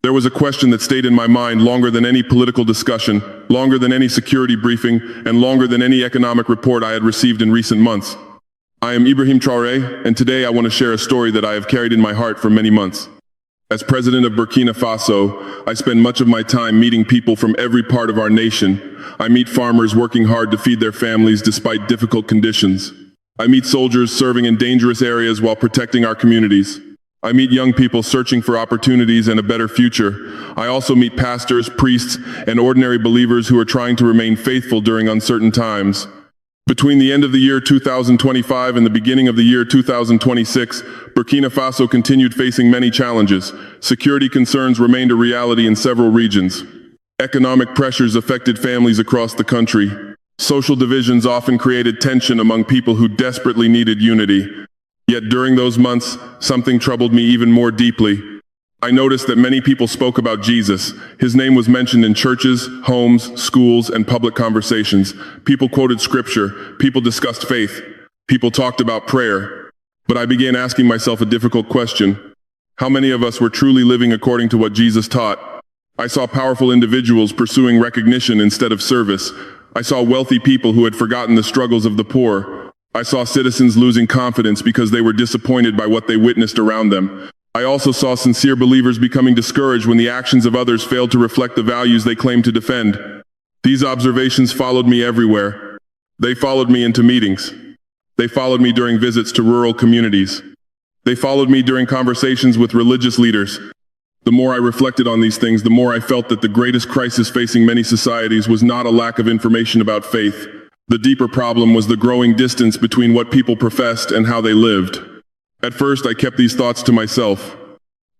There was a question that stayed in my mind longer than any political discussion, longer than any security briefing, and longer than any economic report I had received in recent months. I am Ibrahim Traoré, and today I want to share a story that I have carried in my heart for many months. As president of Burkina Faso, I spend much of my time meeting people from every part of our nation. I meet farmers working hard to feed their families despite difficult conditions. I meet soldiers serving in dangerous areas while protecting our communities. I meet young people searching for opportunities and a better future. I also meet pastors, priests, and ordinary believers who are trying to remain faithful during uncertain times. Between the end of the year 2025 and the beginning of the year 2026, Burkina Faso continued facing many challenges. Security concerns remained a reality in several regions. Economic pressures affected families across the country. Social divisions often created tension among people who desperately needed unity. Yet during those months, something troubled me even more deeply. I noticed that many people spoke about Jesus. His name was mentioned in churches, homes, schools, and public conversations. People quoted scripture. People discussed faith. People talked about prayer. But I began asking myself a difficult question. How many of us were truly living according to what Jesus taught? I saw powerful individuals pursuing recognition instead of service. I saw wealthy people who had forgotten the struggles of the poor. I saw citizens losing confidence because they were disappointed by what they witnessed around them. I also saw sincere believers becoming discouraged when the actions of others failed to reflect the values they claimed to defend. These observations followed me everywhere. They followed me into meetings. They followed me during visits to rural communities. They followed me during conversations with religious leaders. The more I reflected on these things, the more I felt that the greatest crisis facing many societies was not a lack of information about faith. The deeper problem was the growing distance between what people professed and how they lived. At first, I kept these thoughts to myself.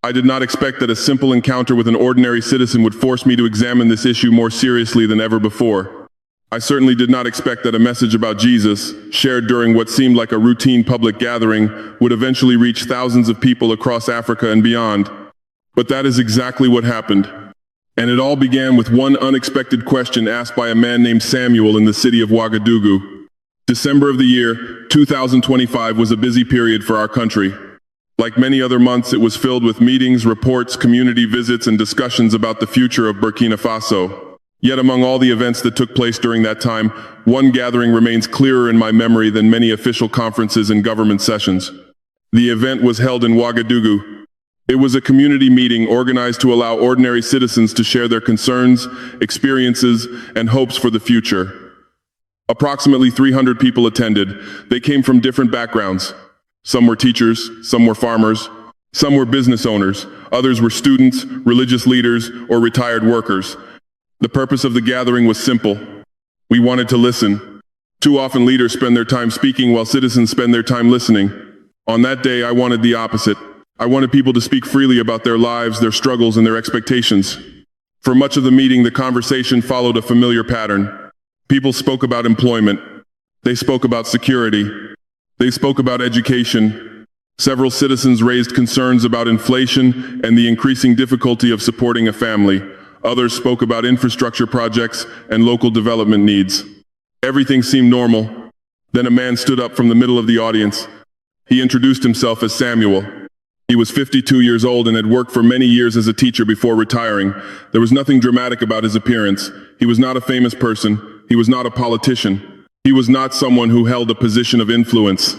I did not expect that a simple encounter with an ordinary citizen would force me to examine this issue more seriously than ever before. I certainly did not expect that a message about Jesus, shared during what seemed like a routine public gathering, would eventually reach thousands of people across Africa and beyond. But that is exactly what happened. And it all began with one unexpected question asked by a man named Samuel in the city of Ouagadougou. December of the year 2025 was a busy period for our country. Like many other months, it was filled with meetings, reports, community visits, and discussions about the future of Burkina Faso. Yet among all the events that took place during that time, one gathering remains clearer in my memory than many official conferences and government sessions. The event was held in Ouagadougou. It was a community meeting organized to allow ordinary citizens to share their concerns, experiences, and hopes for the future. Approximately 300 people attended. They came from different backgrounds. Some were teachers, some were farmers, some were business owners, others were students, religious leaders, or retired workers. The purpose of the gathering was simple. We wanted to listen. Too often leaders spend their time speaking while citizens spend their time listening. On that day, I wanted the opposite. I wanted people to speak freely about their lives, their struggles, and their expectations. For much of the meeting, the conversation followed a familiar pattern. People spoke about employment. They spoke about security. They spoke about education. Several citizens raised concerns about inflation and the increasing difficulty of supporting a family. Others spoke about infrastructure projects and local development needs. Everything seemed normal. Then a man stood up from the middle of the audience. He introduced himself as Samuel. He was 52 years old and had worked for many years as a teacher before retiring. There was nothing dramatic about his appearance. He was not a famous person. He was not a politician. He was not someone who held a position of influence.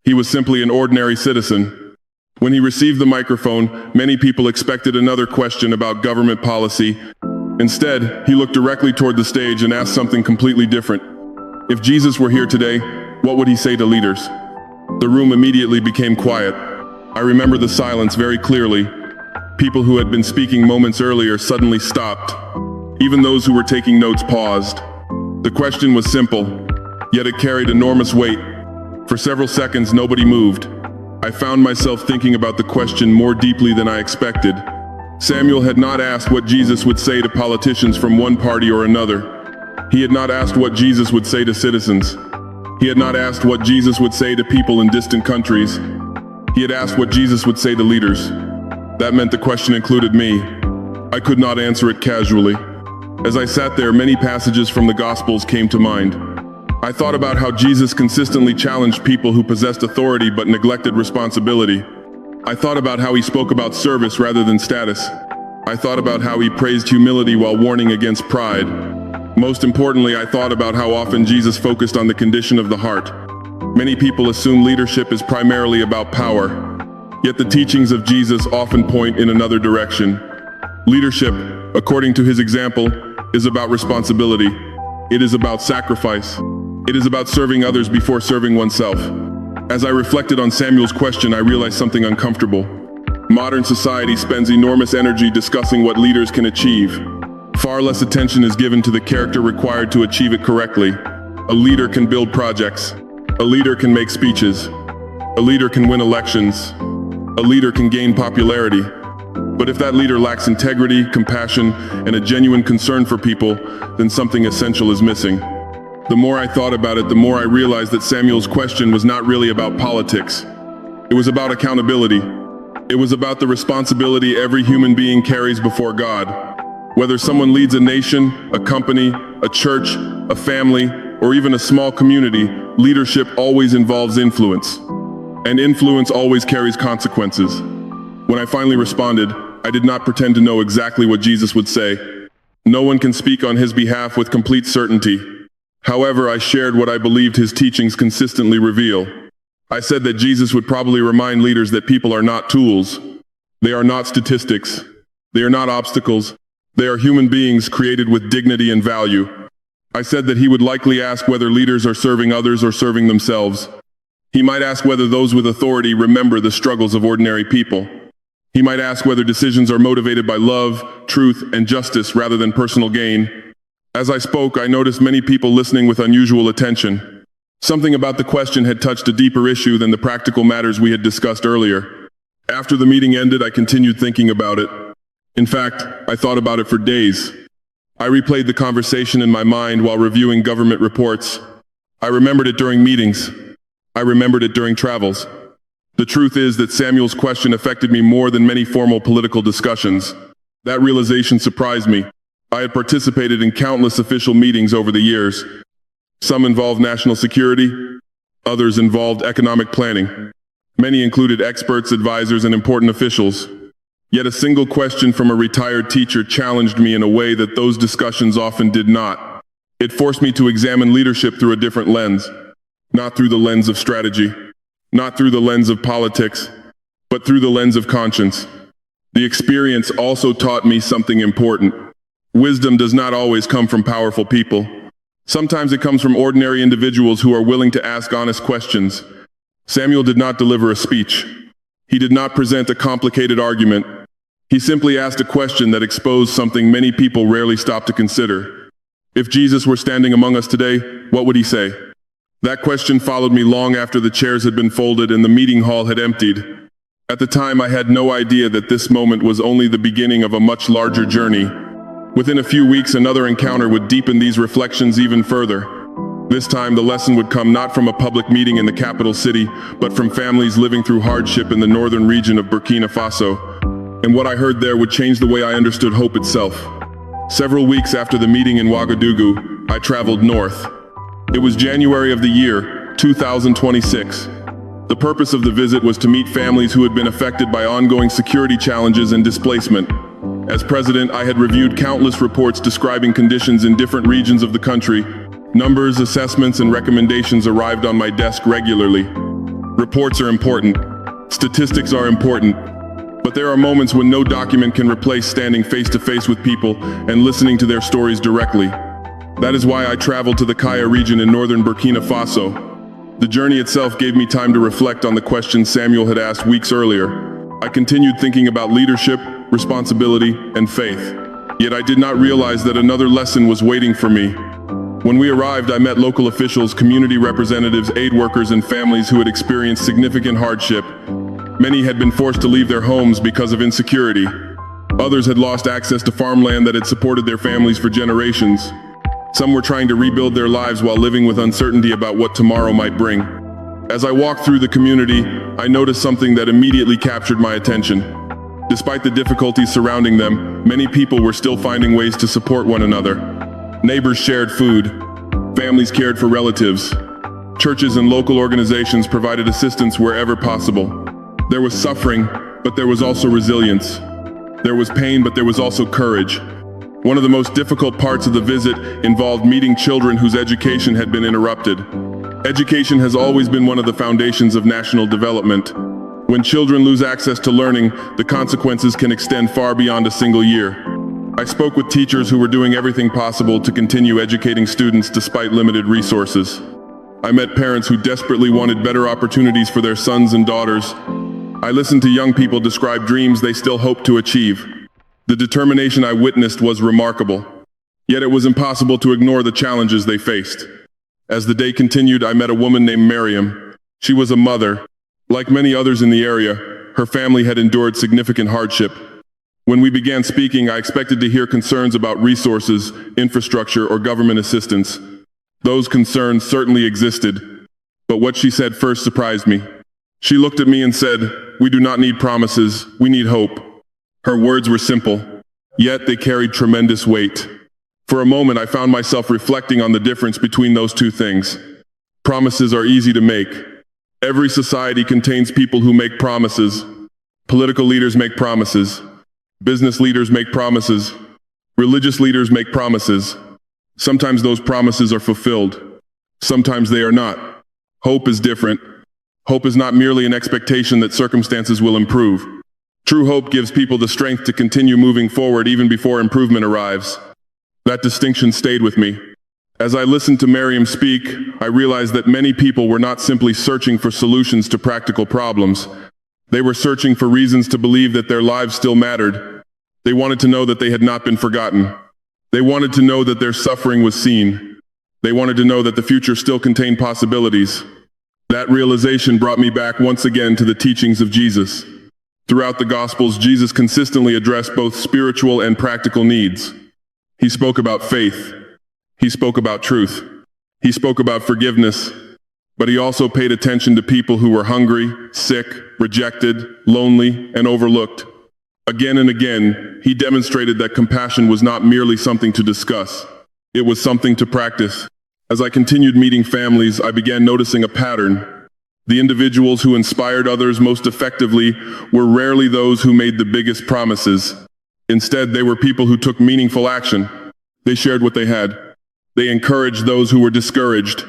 He was simply an ordinary citizen. When he received the microphone, many people expected another question about government policy. Instead, he looked directly toward the stage and asked something completely different. If Jesus were here today, what would he say to leaders? The room immediately became quiet. I remember the silence very clearly. People who had been speaking moments earlier suddenly stopped. Even those who were taking notes paused. The question was simple, yet it carried enormous weight. For several seconds, nobody moved. I found myself thinking about the question more deeply than I expected. Samuel had not asked what Jesus would say to politicians from one party or another. He had not asked what Jesus would say to citizens. He had not asked what Jesus would say to people in distant countries. He had asked what Jesus would say to leaders. That meant the question included me. I could not answer it casually. As I sat there, many passages from the Gospels came to mind. I thought about how Jesus consistently challenged people who possessed authority but neglected responsibility. I thought about how he spoke about service rather than status. I thought about how he praised humility while warning against pride. Most importantly, I thought about how often Jesus focused on the condition of the heart. Many people assume leadership is primarily about power, yet the teachings of Jesus often point in another direction. Leadership, according to his example, is about responsibility. It is about sacrifice. It is about serving others before serving oneself. As I reflected on Samuel's question, I realized something uncomfortable. Modern society spends enormous energy discussing what leaders can achieve. Far less attention is given to the character required to achieve it correctly. A leader can build projects. A leader can make speeches. A leader can win elections. A leader can gain popularity. But if that leader lacks integrity, compassion, and a genuine concern for people, then something essential is missing. The more I thought about it, the more I realized that Samuel's question was not really about politics. It was about accountability. It was about the responsibility every human being carries before God. Whether someone leads a nation, a company, a church, a family, or even a small community, leadership always involves influence. And influence always carries consequences. When I finally responded, I did not pretend to know exactly what Jesus would say. No one can speak on his behalf with complete certainty. However, I shared what I believed his teachings consistently reveal. I said that Jesus would probably remind leaders that people are not tools. They are not statistics. They are not obstacles. They are human beings created with dignity and value. I said that he would likely ask whether leaders are serving others or serving themselves. He might ask whether those with authority remember the struggles of ordinary people. He might ask whether decisions are motivated by love, truth, and justice rather than personal gain. As I spoke, I noticed many people listening with unusual attention. Something about the question had touched a deeper issue than the practical matters we had discussed earlier. After the meeting ended, I continued thinking about it. In fact, I thought about it for days. I replayed the conversation in my mind while reviewing government reports. I remembered it during meetings. I remembered it during travels. The truth is that Samuel's question affected me more than many formal political discussions. That realization surprised me. I had participated in countless official meetings over the years. Some involved national security, others involved economic planning. Many included experts, advisors, and important officials. Yet a single question from a retired teacher challenged me in a way that those discussions often did not. It forced me to examine leadership through a different lens. Not through the lens of strategy, not through the lens of politics, but through the lens of conscience. The experience also taught me something important. Wisdom does not always come from powerful people. Sometimes it comes from ordinary individuals who are willing to ask honest questions. Samuel did not deliver a speech. He did not present a complicated argument. He simply asked a question that exposed something many people rarely stop to consider. If Jesus were standing among us today, what would he say? That question followed me long after the chairs had been folded and the meeting hall had emptied. At the time, I had no idea that this moment was only the beginning of a much larger journey. Within a few weeks, another encounter would deepen these reflections even further. This time, the lesson would come not from a public meeting in the capital city, but from families living through hardship in the northern region of Burkina Faso. And what I heard there would change the way I understood hope itself. Several weeks after the meeting in Ouagadougou, I traveled north. It was January of the year, 2026. The purpose of the visit was to meet families who had been affected by ongoing security challenges and displacement. As president, I had reviewed countless reports describing conditions in different regions of the country. Numbers, assessments, and recommendations arrived on my desk regularly. Reports are important. Statistics are important. But there are moments when no document can replace standing face-to-face with people and listening to their stories directly. That is why I traveled to the Kaya region in northern Burkina Faso. The journey itself gave me time to reflect on the questions Samuel had asked weeks earlier. I continued thinking about leadership, responsibility, and faith. Yet I did not realize that another lesson was waiting for me. When we arrived, I met local officials, community representatives, aid workers, and families who had experienced significant hardship. Many had been forced to leave their homes because of insecurity. Others had lost access to farmland that had supported their families for generations. Some were trying to rebuild their lives while living with uncertainty about what tomorrow might bring. As I walked through the community, I noticed something that immediately captured my attention. Despite the difficulties surrounding them, many people were still finding ways to support one another. Neighbors shared food. Families cared for relatives. Churches and local organizations provided assistance wherever possible. There was suffering, but there was also resilience. There was pain, but there was also courage. One of the most difficult parts of the visit involved meeting children whose education had been interrupted. Education has always been one of the foundations of national development. When children lose access to learning, the consequences can extend far beyond a single year. I spoke with teachers who were doing everything possible to continue educating students despite limited resources. I met parents who desperately wanted better opportunities for their sons and daughters. I listened to young people describe dreams they still hope to achieve. The determination I witnessed was remarkable. Yet it was impossible to ignore the challenges they faced. As the day continued, I met a woman named Miriam. She was a mother. Like many others in the area, her family had endured significant hardship. When we began speaking, I expected to hear concerns about resources, infrastructure, or government assistance. Those concerns certainly existed, but what she said first surprised me. She looked at me and said, "We do not need promises, we need hope." Her words were simple, yet they carried tremendous weight. For a moment, I found myself reflecting on the difference between those two things. Promises are easy to make. Every society contains people who make promises. Political leaders make promises. Business leaders make promises. Religious leaders make promises. Sometimes those promises are fulfilled. Sometimes they are not. Hope is different. Hope is not merely an expectation that circumstances will improve. True hope gives people the strength to continue moving forward even before improvement arrives. That distinction stayed with me. As I listened to Miriam speak, I realized that many people were not simply searching for solutions to practical problems. They were searching for reasons to believe that their lives still mattered. They wanted to know that they had not been forgotten. They wanted to know that their suffering was seen. They wanted to know that the future still contained possibilities. That realization brought me back once again to the teachings of Jesus. Throughout the Gospels, Jesus consistently addressed both spiritual and practical needs. He spoke about faith. He spoke about truth. He spoke about forgiveness. But he also paid attention to people who were hungry, sick, rejected, lonely, and overlooked. Again and again, he demonstrated that compassion was not merely something to discuss. It was something to practice. As I continued meeting families, I began noticing a pattern. The individuals who inspired others most effectively were rarely those who made the biggest promises. Instead, they were people who took meaningful action. They shared what they had. They encouraged those who were discouraged.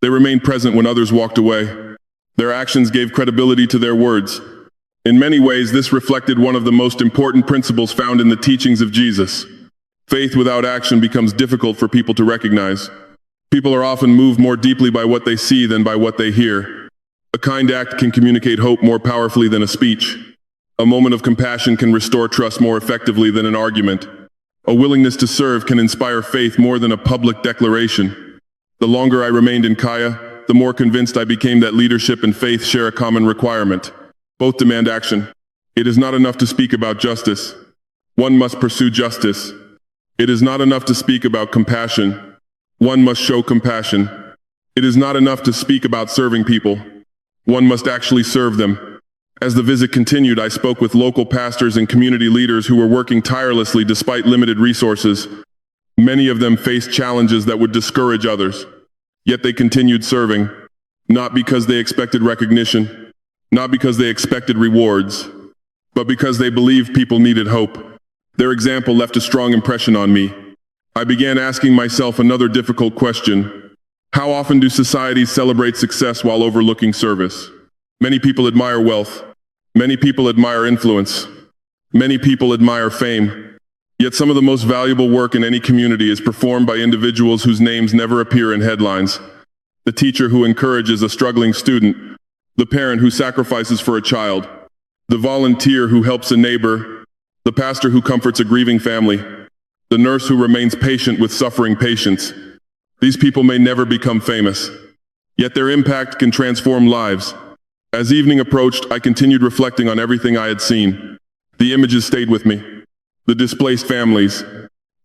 They remained present when others walked away. Their actions gave credibility to their words. In many ways, this reflected one of the most important principles found in the teachings of Jesus. Faith without action becomes difficult for people to recognize. People are often moved more deeply by what they see than by what they hear. A kind act can communicate hope more powerfully than a speech. A moment of compassion can restore trust more effectively than an argument. A willingness to serve can inspire faith more than a public declaration. The longer I remained in Kaya, the more convinced I became that leadership and faith share a common requirement. Both demand action. It is not enough to speak about justice. One must pursue justice. It is not enough to speak about compassion. One must show compassion. It is not enough to speak about serving people. One must actually serve them. As the visit continued, I spoke with local pastors and community leaders who were working tirelessly despite limited resources. Many of them faced challenges that would discourage others. Yet they continued serving, not because they expected recognition, not because they expected rewards, but because they believed people needed hope. Their example left a strong impression on me. I began asking myself another difficult question. How often do societies celebrate success while overlooking service? Many people admire wealth. Many people admire influence. Many people admire fame. Yet some of the most valuable work in any community is performed by individuals whose names never appear in headlines. The teacher who encourages a struggling student, the parent who sacrifices for a child, the volunteer who helps a neighbor, the pastor who comforts a grieving family, the nurse who remains patient with suffering patients. These people may never become famous, yet their impact can transform lives. As evening approached, I continued reflecting on everything I had seen. The images stayed with me. The displaced families,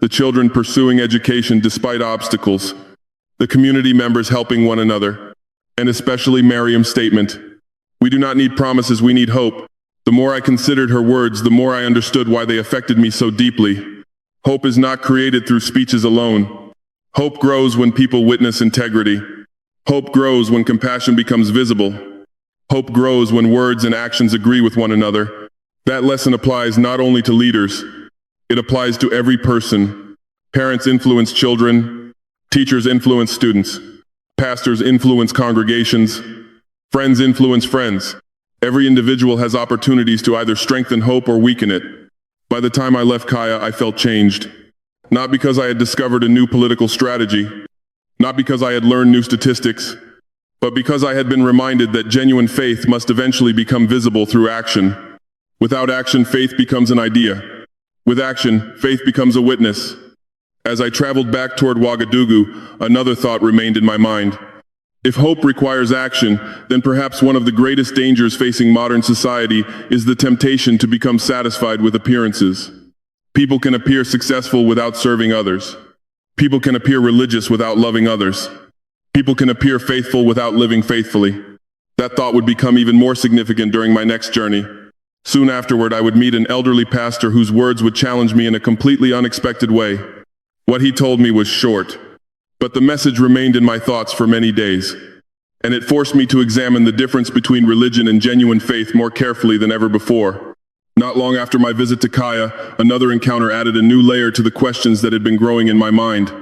the children pursuing education despite obstacles, the community members helping one another, and especially Miriam's statement, "We do not need promises, we need hope." The more I considered her words, the more I understood why they affected me so deeply. Hope is not created through speeches alone. Hope grows when people witness integrity. Hope grows when compassion becomes visible. Hope grows when words and actions agree with one another. That lesson applies not only to leaders, it applies to every person. Parents influence children, teachers influence students, pastors influence congregations, friends influence friends. Every individual has opportunities to either strengthen hope or weaken it. By the time I left Kaya, I felt changed. Not because I had discovered a new political strategy, not because I had learned new statistics, but because I had been reminded that genuine faith must eventually become visible through action. Without action, faith becomes an idea. With action, faith becomes a witness. As I traveled back toward Ouagadougou, another thought remained in my mind. If hope requires action, then perhaps one of the greatest dangers facing modern society is the temptation to become satisfied with appearances. People can appear successful without serving others. People can appear religious without loving others. People can appear faithful without living faithfully. That thought would become even more significant during my next journey. Soon afterward, I would meet an elderly pastor whose words would challenge me in a completely unexpected way. What he told me was short, but the message remained in my thoughts for many days, and it forced me to examine the difference between religion and genuine faith more carefully than ever before. Not long after my visit to Kaya, another encounter added a new layer to the questions that had been growing in my mind.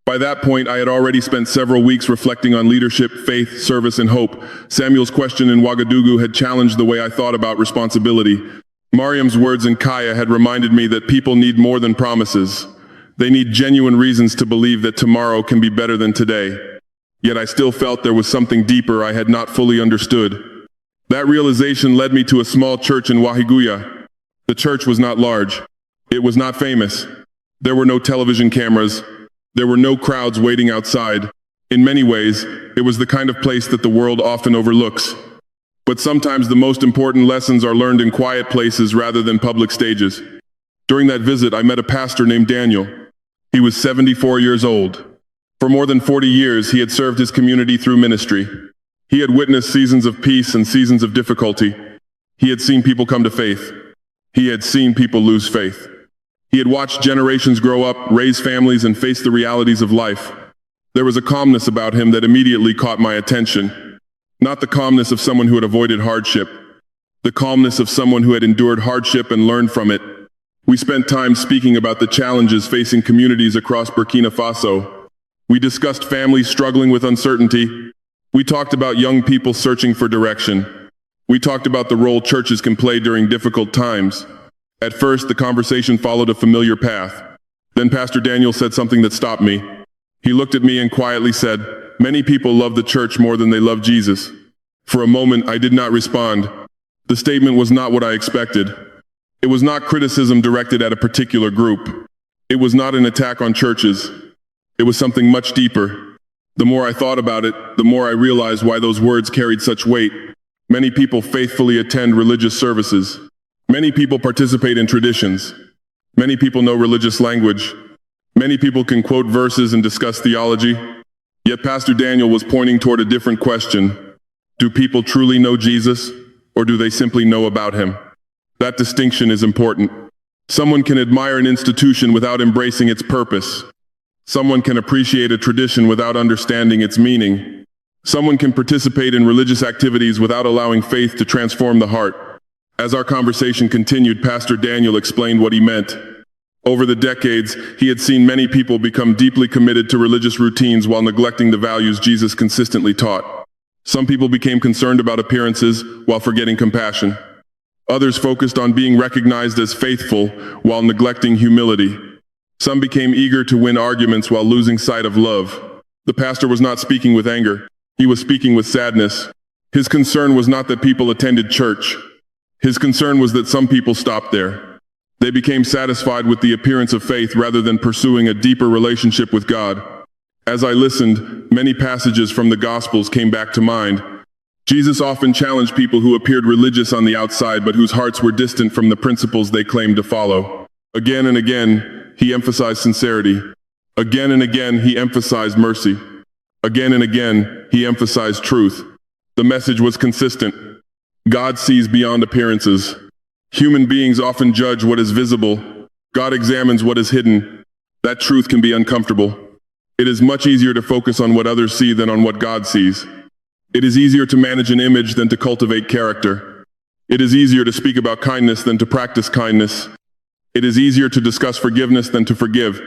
By that point, I had already spent several weeks reflecting on leadership, faith, service, and hope. Samuel's question in Ouagadougou had challenged the way I thought about responsibility. Mariam's words in Kaya had reminded me that people need more than promises. They need genuine reasons to believe that tomorrow can be better than today. Yet I still felt there was something deeper I had not fully understood. That realization led me to a small church in Wahiguya. The church was not large. It was not famous. There were no television cameras. There were no crowds waiting outside. In many ways, it was the kind of place that the world often overlooks. But sometimes the most important lessons are learned in quiet places rather than public stages. During that visit, I met a pastor named Daniel. He was 74 years old. For more than 40 years, he had served his community through ministry. He had witnessed seasons of peace and seasons of difficulty. He had seen people come to faith. He had seen people lose faith. He had watched generations grow up, raise families, and face the realities of life. There was a calmness about him that immediately caught my attention. Not the calmness of someone who had avoided hardship. The calmness of someone who had endured hardship and learned from it. We spent time speaking about the challenges facing communities across Burkina Faso. We discussed families struggling with uncertainty. We talked about young people searching for direction. We talked about the role churches can play during difficult times. At first, the conversation followed a familiar path. Then Pastor Daniel said something that stopped me. He looked at me and quietly said, "Many people love the church more than they love Jesus." For a moment, I did not respond. The statement was not what I expected. It was not criticism directed at a particular group. It was not an attack on churches. It was something much deeper. The more I thought about it, the more I realized why those words carried such weight. Many people faithfully attend religious services. Many people participate in traditions. Many people know religious language. Many people can quote verses and discuss theology. Yet Pastor Daniel was pointing toward a different question. Do people truly know Jesus, or do they simply know about him? That distinction is important. Someone can admire an institution without embracing its purpose. Someone can appreciate a tradition without understanding its meaning. Someone can participate in religious activities without allowing faith to transform the heart. As our conversation continued, Pastor Daniel explained what he meant. Over the decades, he had seen many people become deeply committed to religious routines while neglecting the values Jesus consistently taught. Some people became concerned about appearances while forgetting compassion. Others focused on being recognized as faithful while neglecting humility. Some became eager to win arguments while losing sight of love. The pastor was not speaking with anger. He was speaking with sadness. His concern was not that people attended church. His concern was that some people stopped there. They became satisfied with the appearance of faith rather than pursuing a deeper relationship with God. As I listened, many passages from the Gospels came back to mind. Jesus often challenged people who appeared religious on the outside but whose hearts were distant from the principles they claimed to follow. Again and again, he emphasized sincerity. Again and again, he emphasized mercy. Again and again, he emphasized truth. The message was consistent. God sees beyond appearances. Human beings often judge what is visible. God examines what is hidden. That truth can be uncomfortable. It is much easier to focus on what others see than on what God sees. It is easier to manage an image than to cultivate character. It is easier to speak about kindness than to practice kindness. It is easier to discuss forgiveness than to forgive.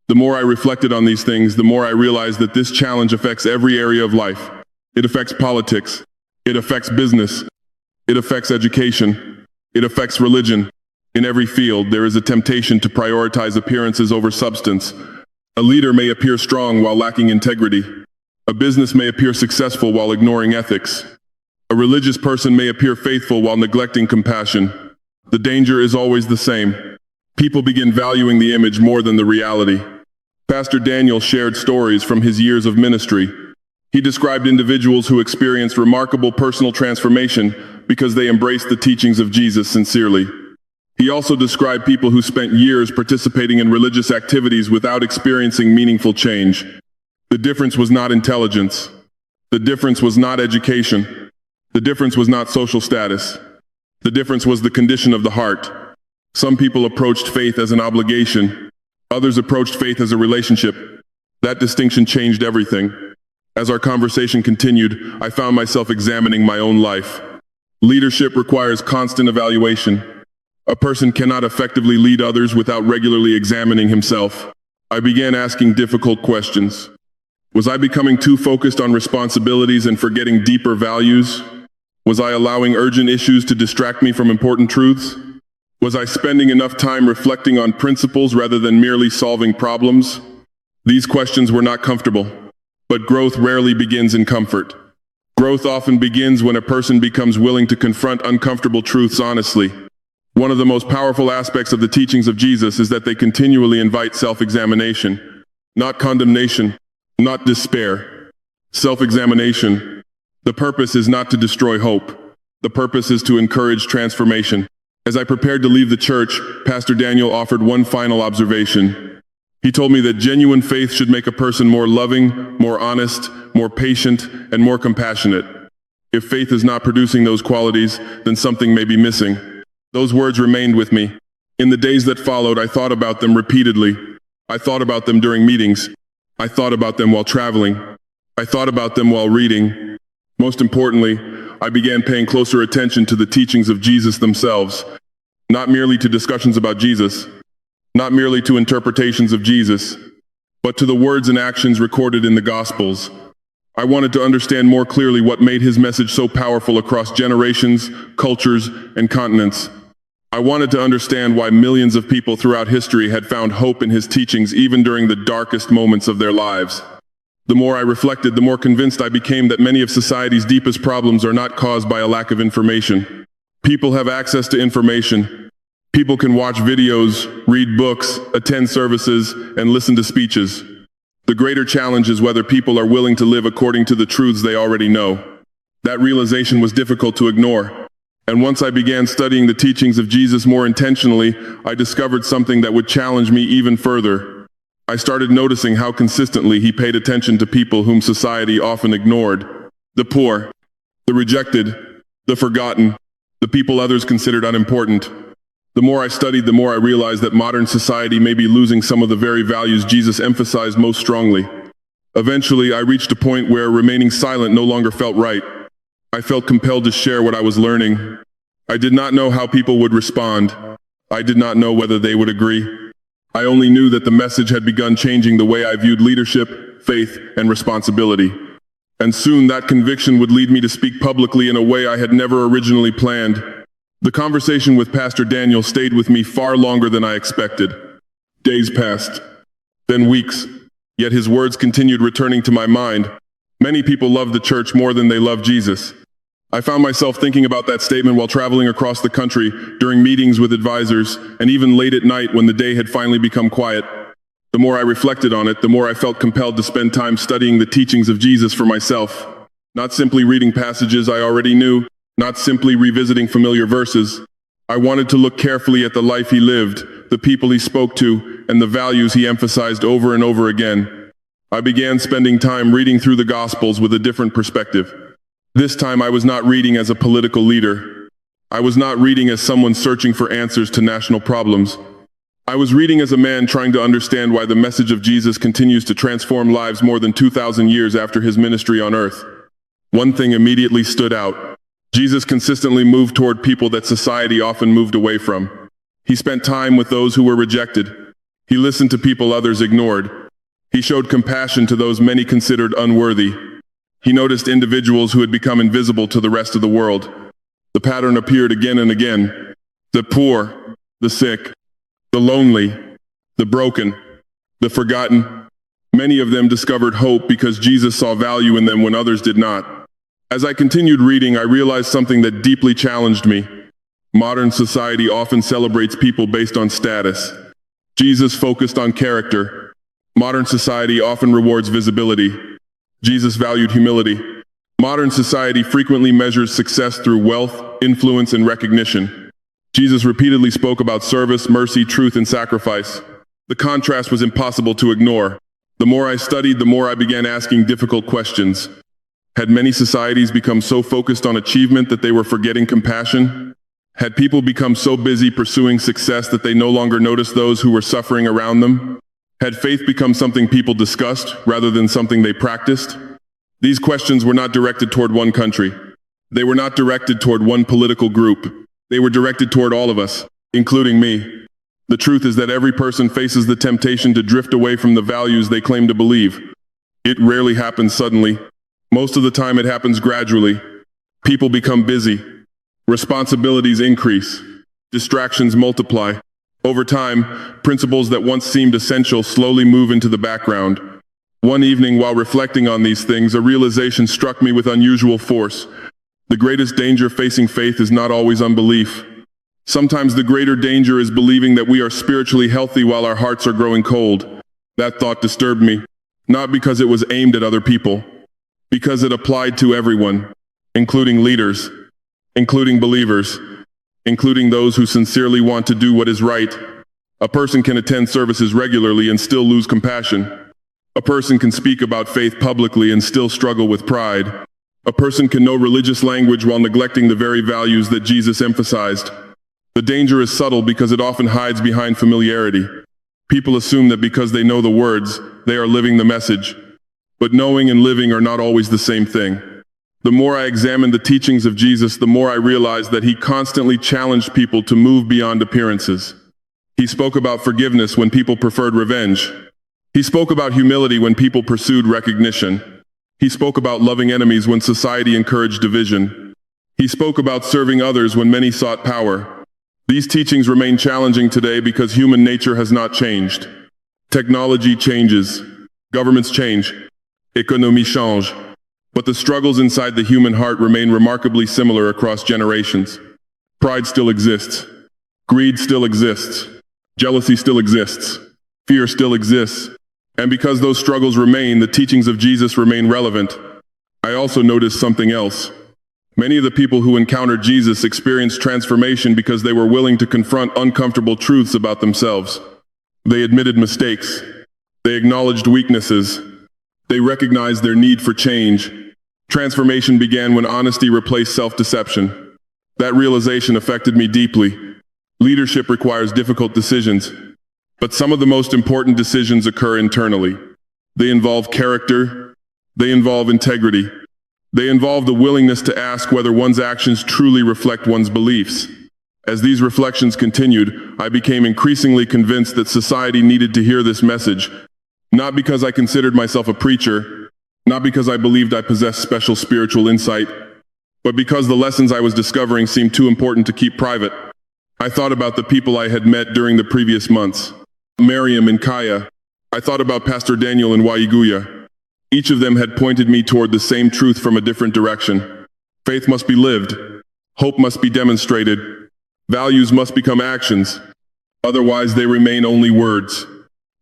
The more I reflected on these things, the more I realized that this challenge affects every area of life. It affects politics. It affects business. It affects education. It affects religion. In every field, there is a temptation to prioritize appearances over substance. A leader may appear strong while lacking integrity. A business may appear successful while ignoring ethics. A religious person may appear faithful while neglecting compassion. The danger is always the same. People begin valuing the image more than the reality. Pastor Daniel shared stories from his years of ministry. He described individuals who experienced remarkable personal transformation because they embraced the teachings of Jesus sincerely. He also described people who spent years participating in religious activities without experiencing meaningful change. The difference was not intelligence. The difference was not education. The difference was not social status. The difference was the condition of the heart. Some people approached faith as an obligation. Others approached faith as a relationship. That distinction changed everything. As our conversation continued, I found myself examining my own life. Leadership requires constant evaluation. A person cannot effectively lead others without regularly examining himself. I began asking difficult questions. Was I becoming too focused on responsibilities and forgetting deeper values? Was I allowing urgent issues to distract me from important truths? Was I spending enough time reflecting on principles rather than merely solving problems? These questions were not comfortable, but growth rarely begins in comfort. Growth often begins when a person becomes willing to confront uncomfortable truths honestly. One of the most powerful aspects of the teachings of Jesus is that they continually invite self-examination, not condemnation, not despair. Self-examination. The purpose is not to destroy hope. The purpose is to encourage transformation. As I prepared to leave the church, Pastor Daniel offered one final observation. He told me that genuine faith should make a person more loving, more honest, more patient, and more compassionate. If faith is not producing those qualities, then something may be missing. Those words remained with me. In the days that followed, I thought about them repeatedly. I thought about them during meetings. I thought about them while traveling. I thought about them while reading. Most importantly, I began paying closer attention to the teachings of Jesus themselves, not merely to discussions about Jesus, not merely to interpretations of Jesus, but to the words and actions recorded in the Gospels. I wanted to understand more clearly what made his message so powerful across generations, cultures, and continents. I wanted to understand why millions of people throughout history had found hope in his teachings even during the darkest moments of their lives. The more I reflected, the more convinced I became that many of society's deepest problems are not caused by a lack of information. People have access to information. People can watch videos, read books, attend services, and listen to speeches. The greater challenge is whether people are willing to live according to the truths they already know. That realization was difficult to ignore. And once I began studying the teachings of Jesus more intentionally, I discovered something that would challenge me even further. I started noticing how consistently he paid attention to people whom society often ignored. The poor, the rejected, the forgotten, the people others considered unimportant. The more I studied, the more I realized that modern society may be losing some of the very values Jesus emphasized most strongly. Eventually, I reached a point where remaining silent no longer felt right. I felt compelled to share what I was learning. I did not know how people would respond. I did not know whether they would agree. I only knew that the message had begun changing the way I viewed leadership, faith, and responsibility. And soon that conviction would lead me to speak publicly in a way I had never originally planned. The conversation with Pastor Daniel stayed with me far longer than I expected. Days passed, then weeks, yet his words continued returning to my mind. Many people love the church more than they love Jesus. I found myself thinking about that statement while traveling across the country, during meetings with advisors, and even late at night when the day had finally become quiet. The more I reflected on it, the more I felt compelled to spend time studying the teachings of Jesus for myself. Not simply reading passages I already knew, not simply revisiting familiar verses. I wanted to look carefully at the life he lived, the people he spoke to, and the values he emphasized over and over again. I began spending time reading through the Gospels with a different perspective. This time I was not reading as a political leader. I was not reading as someone searching for answers to national problems. I was reading as a man trying to understand why the message of Jesus continues to transform lives more than 2,000 years after his ministry on earth. One thing immediately stood out. Jesus consistently moved toward people that society often moved away from. He spent time with those who were rejected. He listened to people others ignored. He showed compassion to those many considered unworthy. He noticed individuals who had become invisible to the rest of the world. The pattern appeared again and again. The poor, the sick, the lonely, the broken, the forgotten. Many of them discovered hope because Jesus saw value in them when others did not. As I continued reading, I realized something that deeply challenged me. Modern society often celebrates people based on status. Jesus focused on character. Modern society often rewards visibility. Jesus valued humility. Modern society frequently measures success through wealth, influence, and recognition. Jesus repeatedly spoke about service, mercy, truth, and sacrifice. The contrast was impossible to ignore. The more I studied, the more I began asking difficult questions. Had many societies become so focused on achievement that they were forgetting compassion? Had people become so busy pursuing success that they no longer noticed those who were suffering around them? Had faith become something people discussed rather than something they practiced? These questions were not directed toward one country. They were not directed toward one political group. They were directed toward all of us, including me. The truth is that every person faces the temptation to drift away from the values they claim to believe. It rarely happens suddenly. Most of the time it happens gradually. People become busy. Responsibilities increase. Distractions multiply. Over time, principles that once seemed essential slowly move into the background. One evening, while reflecting on these things, a realization struck me with unusual force. The greatest danger facing faith is not always unbelief. Sometimes the greater danger is believing that we are spiritually healthy while our hearts are growing cold. That thought disturbed me, not because it was aimed at other people, because it applied to everyone, including leaders, including believers, including those who sincerely want to do what is right. A person can attend services regularly and still lose compassion. A person can speak about faith publicly and still struggle with pride. A person can know religious language while neglecting the very values that Jesus emphasized. The danger is subtle because it often hides behind familiarity. People assume that because they know the words, they are living the message. But knowing and living are not always the same thing. The more I examined the teachings of Jesus, the more I realized that he constantly challenged people to move beyond appearances. He spoke about forgiveness when people preferred revenge. He spoke about humility when people pursued recognition. He spoke about loving enemies when society encouraged division. He spoke about serving others when many sought power. These teachings remain challenging today because human nature has not changed. Technology changes. Governments change. Économie change. But the struggles inside the human heart remain remarkably similar across generations. Pride still exists. Greed still exists. Jealousy still exists. Fear still exists. And because those struggles remain, the teachings of Jesus remain relevant. I also noticed something else. Many of the people who encountered Jesus experienced transformation because they were willing to confront uncomfortable truths about themselves. They admitted mistakes. They acknowledged weaknesses. They recognized their need for change. Transformation began when honesty replaced self-deception. That realization affected me deeply. Leadership requires difficult decisions, but some of the most important decisions occur internally. They involve character. They involve integrity. They involve the willingness to ask whether one's actions truly reflect one's beliefs. As these reflections continued, I became increasingly convinced that society needed to hear this message. Not because I considered myself a preacher, not because I believed I possessed special spiritual insight, but because the lessons I was discovering seemed too important to keep private. I thought about the people I had met during the previous months. Miriam and Kaya. I thought about Pastor Daniel and Waiguya. Each of them had pointed me toward the same truth from a different direction. Faith must be lived. Hope must be demonstrated. Values must become actions. Otherwise, they remain only words.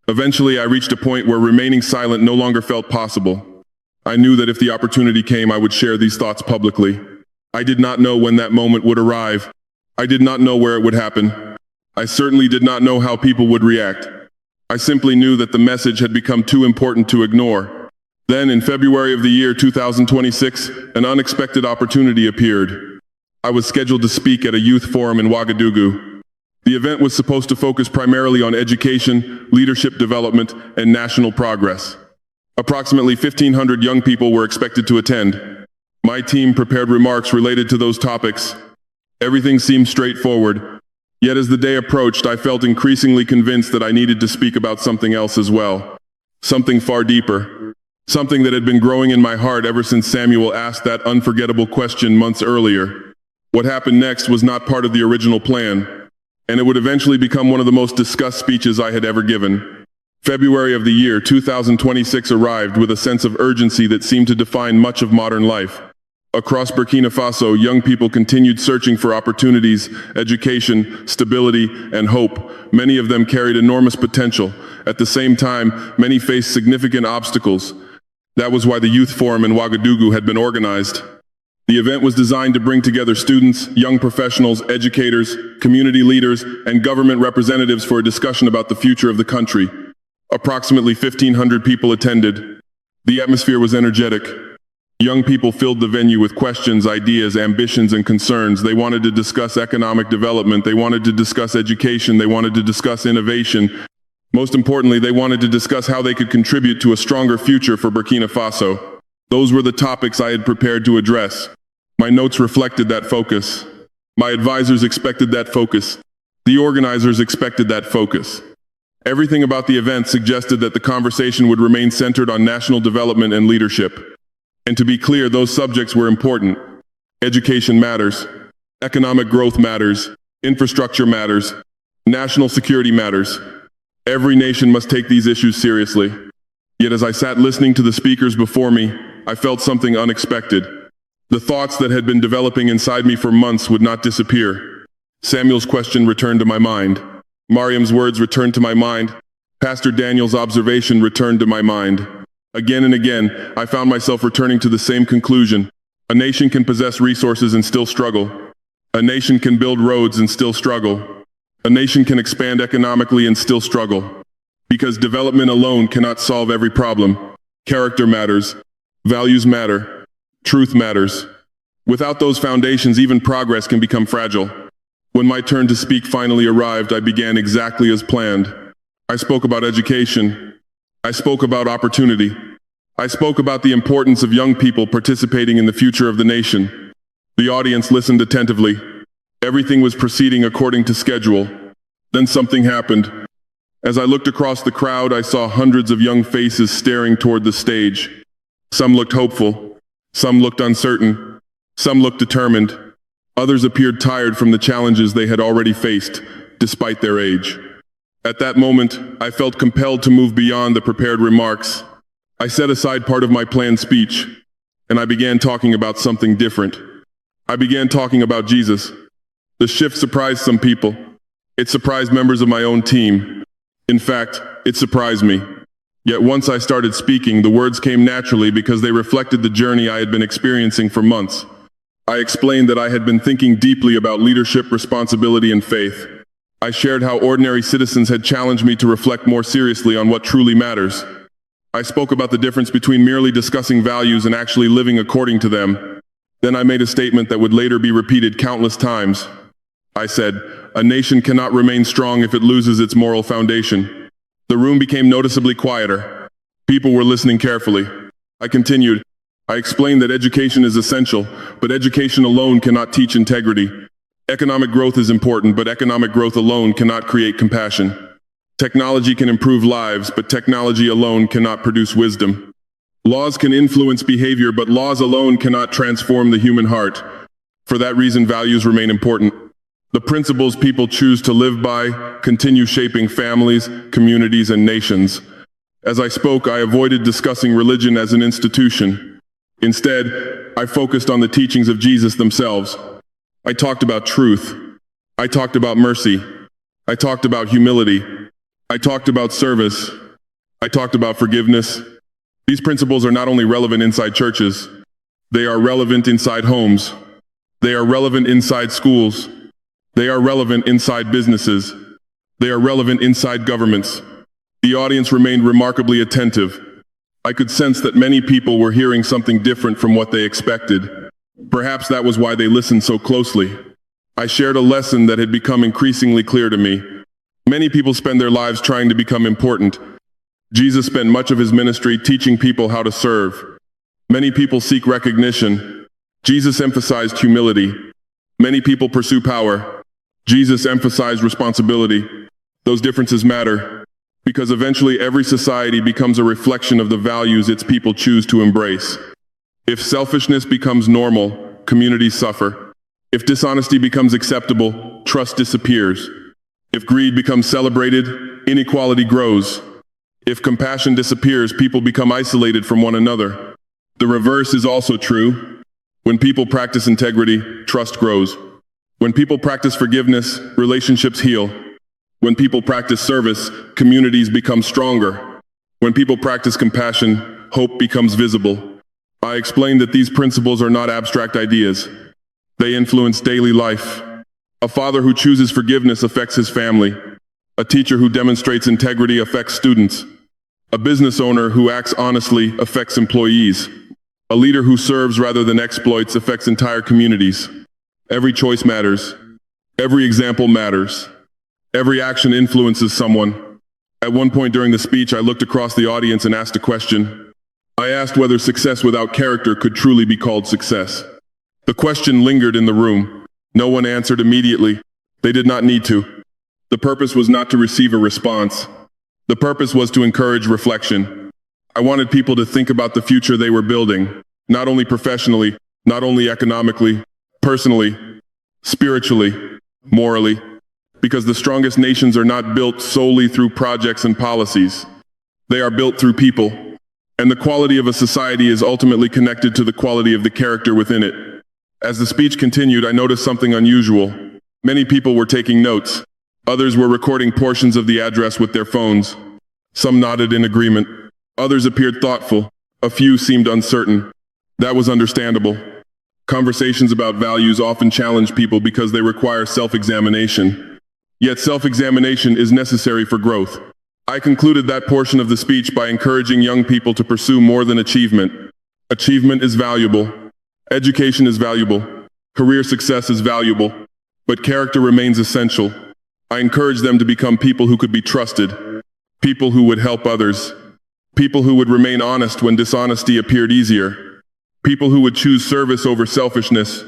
Eventually, I reached a point where remaining silent no longer felt possible. I knew that if the opportunity came, I would share these thoughts publicly. I did not know when that moment would arrive. I did not know where it would happen. I certainly did not know how people would react. I simply knew that the message had become too important to ignore. Then, in February of the year 2026, an unexpected opportunity appeared. I was scheduled to speak at a youth forum in Ouagadougou. The event was supposed to focus primarily on education, leadership development, and national progress. Approximately 1,500 young people were expected to attend. My team prepared remarks related to those topics. Everything seemed straightforward. Yet as the day approached, I felt increasingly convinced that I needed to speak about something else as well. Something far deeper. Something that had been growing in my heart ever since Samuel asked that unforgettable question months earlier. What happened next was not part of the original plan, and it would eventually become one of the most discussed speeches I had ever given. February of the year 2026 arrived with a sense of urgency that seemed to define much of modern life. Across Burkina Faso, young people continued searching for opportunities, education, stability, and hope. Many of them carried enormous potential. At the same time, many faced significant obstacles. That was why the Youth Forum in Ouagadougou had been organized. The event was designed to bring together students, young professionals, educators, community leaders, and government representatives for a discussion about the future of the country. Approximately 1,500 people attended. The atmosphere was energetic. Young people filled the venue with questions, ideas, ambitions, and concerns. They wanted to discuss economic development. They wanted to discuss education. They wanted to discuss innovation. Most importantly, they wanted to discuss how they could contribute to a stronger future for Burkina Faso. Those were the topics I had prepared to address. My notes reflected that focus. My advisors expected that focus. The organizers expected that focus. Everything about the event suggested that the conversation would remain centered on national development and leadership. And to be clear, those subjects were important. Education matters. Economic growth matters. Infrastructure matters. National security matters. Every nation must take these issues seriously. Yet as I sat listening to the speakers before me, I felt something unexpected. The thoughts that had been developing inside me for months would not disappear. Samuel's question returned to my mind. Mariam's words returned to my mind. Pastor Daniel's observation returned to my mind. Again and again, I found myself returning to the same conclusion. A nation can possess resources and still struggle. A nation can build roads and still struggle. A nation can expand economically and still struggle. Because development alone cannot solve every problem. Character matters. Values matter. Truth matters. Without those foundations, even progress can become fragile. When my turn to speak finally arrived, I began exactly as planned. I spoke about education. I spoke about opportunity. I spoke about the importance of young people participating in the future of the nation. The audience listened attentively. Everything was proceeding according to schedule. Then something happened. As I looked across the crowd, I saw hundreds of young faces staring toward the stage. Some looked hopeful. Some looked uncertain. Some looked determined. Others appeared tired from the challenges they had already faced, despite their age. At that moment, I felt compelled to move beyond the prepared remarks. I set aside part of my planned speech, and I began talking about something different. I began talking about Jesus. The shift surprised some people. It surprised members of my own team. In fact, it surprised me. Yet once I started speaking, the words came naturally because they reflected the journey I had been experiencing for months. I explained that I had been thinking deeply about leadership, responsibility, and faith. I shared how ordinary citizens had challenged me to reflect more seriously on what truly matters. I spoke about the difference between merely discussing values and actually living according to them. Then I made a statement that would later be repeated countless times. I said, "A nation cannot remain strong if it loses its moral foundation." The room became noticeably quieter. People were listening carefully. I continued. I explained that education is essential, but education alone cannot teach integrity. Economic growth is important, but economic growth alone cannot create compassion. Technology can improve lives, but technology alone cannot produce wisdom. Laws can influence behavior, but laws alone cannot transform the human heart. For that reason, values remain important. The principles people choose to live by continue shaping families, communities, and nations. As I spoke, I avoided discussing religion as an institution. Instead, I focused on the teachings of Jesus themselves. I talked about truth. I talked about mercy. I talked about humility. I talked about service. I talked about forgiveness. These principles are not only relevant inside churches, they are relevant inside homes. They are relevant inside schools. They are relevant inside businesses. They are relevant inside governments. The audience remained remarkably attentive. I could sense that many people were hearing something different from what they expected. Perhaps that was why they listened so closely. I shared a lesson that had become increasingly clear to me. Many people spend their lives trying to become important. Jesus spent much of his ministry teaching people how to serve. Many people seek recognition. Jesus emphasized humility. Many people pursue power. Jesus emphasized responsibility. Those differences matter, because eventually every society becomes a reflection of the values its people choose to embrace. If selfishness becomes normal, communities suffer. If dishonesty becomes acceptable, trust disappears. If greed becomes celebrated, inequality grows. If compassion disappears, people become isolated from one another. The reverse is also true. When people practice integrity, trust grows. When people practice forgiveness, relationships heal. When people practice service, communities become stronger. When people practice compassion, hope becomes visible. I explained that these principles are not abstract ideas. They influence daily life. A father who chooses forgiveness affects his family. A teacher who demonstrates integrity affects students. A business owner who acts honestly affects employees. A leader who serves rather than exploits affects entire communities. Every choice matters. Every example matters. Every action influences someone. At one point during the speech, I looked across the audience and asked a question. I asked whether success without character could truly be called success. The question lingered in the room. No one answered immediately. They did not need to. The purpose was not to receive a response. The purpose was to encourage reflection. I wanted people to think about the future they were building, not only professionally, not only economically, personally, spiritually, morally, because the strongest nations are not built solely through projects and policies. They are built through people, and the quality of a society is ultimately connected to the quality of the character within it. As the speech continued, I noticed something unusual. Many people were taking notes. Others were recording portions of the address with their phones. Some nodded in agreement. Others appeared thoughtful. A few seemed uncertain. That was understandable. Conversations about values often challenge people because they require self-examination. Yet self-examination is necessary for growth. I concluded that portion of the speech by encouraging young people to pursue more than achievement. Achievement is valuable. Education is valuable. Career success is valuable. But character remains essential. I encourage them to become people who could be trusted. People who would help others. People who would remain honest when dishonesty appeared easier. People who would choose service over selfishness.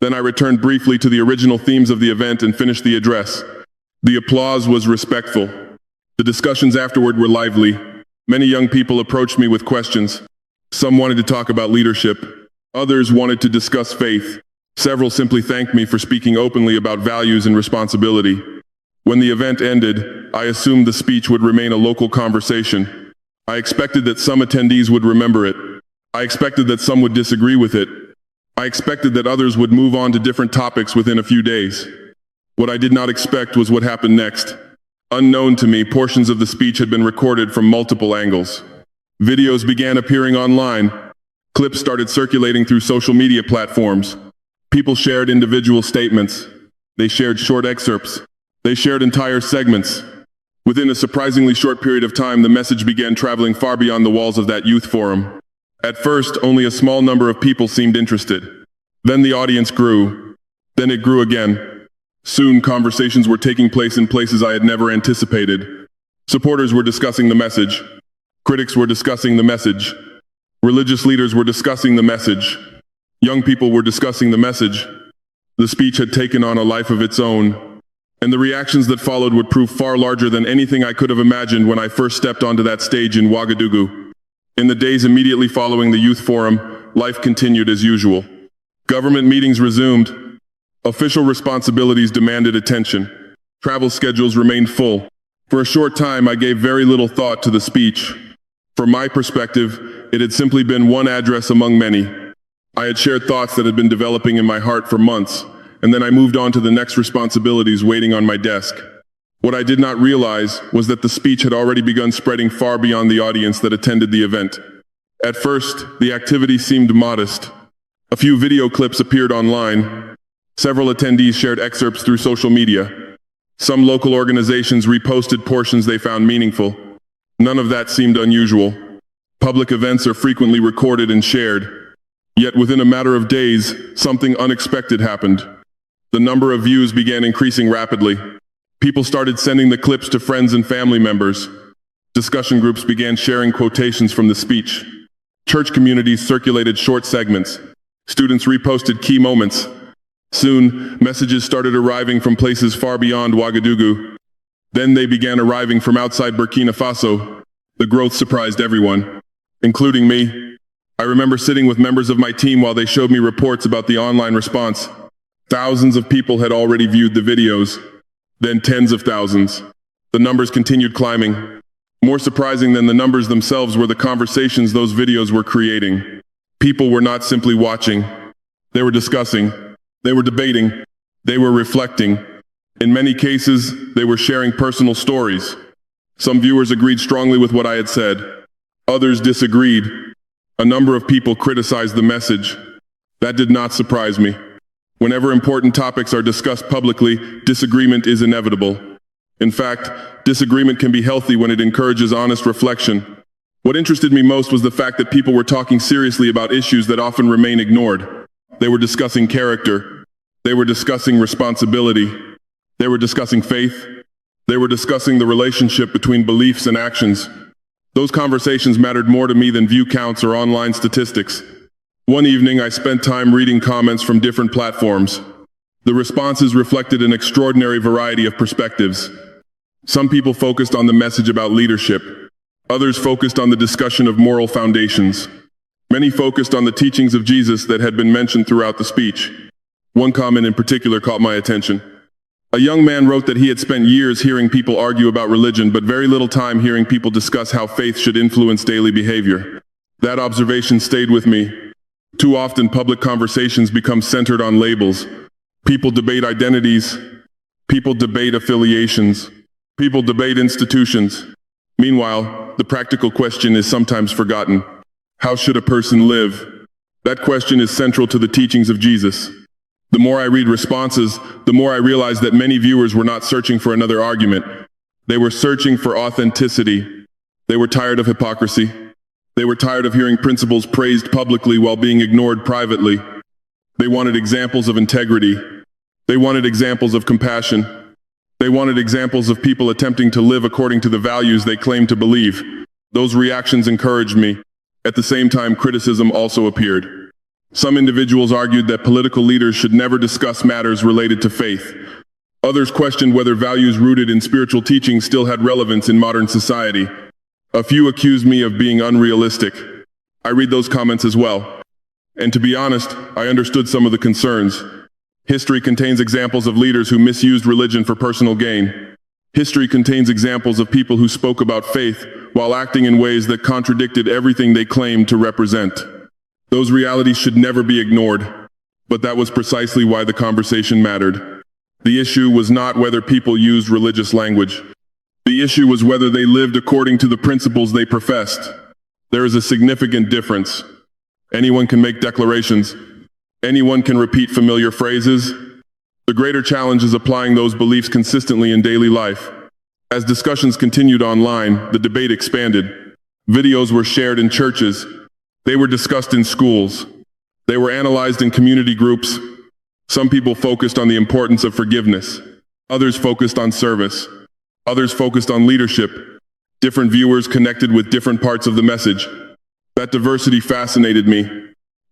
Then I returned briefly to the original themes of the event and finished the address. The applause was respectful. The discussions afterward were lively. Many young people approached me with questions. Some wanted to talk about leadership. Others wanted to discuss faith. Several simply thanked me for speaking openly about values and responsibility. When the event ended, I assumed the speech would remain a local conversation. I expected that some attendees would remember it. I expected that some would disagree with it. I expected that others would move on to different topics within a few days. What I did not expect was what happened next. Unknown to me, portions of the speech had been recorded from multiple angles. Videos began appearing online. Clips started circulating through social media platforms. People shared individual statements. They shared short excerpts. They shared entire segments. Within a surprisingly short period of time, the message began traveling far beyond the walls of that youth forum. At first, only a small number of people seemed interested. Then the audience grew. Then it grew again. Soon, conversations were taking place in places I had never anticipated. Supporters were discussing the message. Critics were discussing the message. Religious leaders were discussing the message. Young people were discussing the message. The speech had taken on a life of its own, and the reactions that followed would prove far larger than anything I could have imagined when I first stepped onto that stage in Ouagadougou. In the days immediately following the youth forum, life continued as usual. Government meetings resumed. Official responsibilities demanded attention. Travel schedules remained full. For a short time, I gave very little thought to the speech. From my perspective, it had simply been one address among many. I had shared thoughts that had been developing in my heart for months, and then I moved on to the next responsibilities waiting on my desk. What I did not realize was that the speech had already begun spreading far beyond the audience that attended the event. At first, the activity seemed modest. A few video clips appeared online. Several attendees shared excerpts through social media. Some local organizations reposted portions they found meaningful. None of that seemed unusual. Public events are frequently recorded and shared. Yet within a matter of days, something unexpected happened. The number of views began increasing rapidly. People started sending the clips to friends and family members. Discussion groups began sharing quotations from the speech. Church communities circulated short segments. Students reposted key moments. Soon, messages started arriving from places far beyond Ouagadougou. Then they began arriving from outside Burkina Faso. The growth surprised everyone, including me. I remember sitting with members of my team while they showed me reports about the online response. Thousands of people had already viewed the videos, then tens of thousands. The numbers continued climbing. More surprising than the numbers themselves were the conversations those videos were creating. People were not simply watching. They were discussing. They were debating. They were reflecting. In many cases, they were sharing personal stories. Some viewers agreed strongly with what I had said. Others disagreed. A number of people criticized the message. That did not surprise me. Whenever important topics are discussed publicly, disagreement is inevitable. In fact, disagreement can be healthy when it encourages honest reflection. What interested me most was the fact that people were talking seriously about issues that often remain ignored. They were discussing character. They were discussing responsibility. They were discussing faith. They were discussing the relationship between beliefs and actions. Those conversations mattered more to me than view counts or online statistics. One evening, I spent time reading comments from different platforms. The responses reflected an extraordinary variety of perspectives. Some people focused on the message about leadership. Others focused on the discussion of moral foundations. Many focused on the teachings of Jesus that had been mentioned throughout the speech. One comment in particular caught my attention. A young man wrote that he had spent years hearing people argue about religion, but very little time hearing people discuss how faith should influence daily behavior. That observation stayed with me. Too often, public conversations become centered on labels. People debate identities. People debate affiliations. People debate institutions. Meanwhile, the practical question is sometimes forgotten. How should a person live? That question is central to the teachings of Jesus. The more I read responses, the more I realize that many viewers were not searching for another argument. They were searching for authenticity. They were tired of hypocrisy. They were tired of hearing principles praised publicly while being ignored privately. They wanted examples of integrity. They wanted examples of compassion. They wanted examples of people attempting to live according to the values they claimed to believe. Those reactions encouraged me. At the same time, criticism also appeared. Some individuals argued that political leaders should never discuss matters related to faith. Others questioned whether values rooted in spiritual teaching still had relevance in modern society. A few accused me of being unrealistic. I read those comments as well. And to be honest, I understood some of the concerns. History contains examples of leaders who misused religion for personal gain. History contains examples of people who spoke about faith while acting in ways that contradicted everything they claimed to represent. Those realities should never be ignored. But that was precisely why the conversation mattered. The issue was not whether people used religious language. The issue was whether they lived according to the principles they professed. There is a significant difference. Anyone can make declarations. Anyone can repeat familiar phrases. The greater challenge is applying those beliefs consistently in daily life. As discussions continued online, the debate expanded. Videos were shared in churches. They were discussed in schools. They were analyzed in community groups. Some people focused on the importance of forgiveness. Others focused on service. Others focused on leadership. Different viewers connected with different parts of the message. That diversity fascinated me.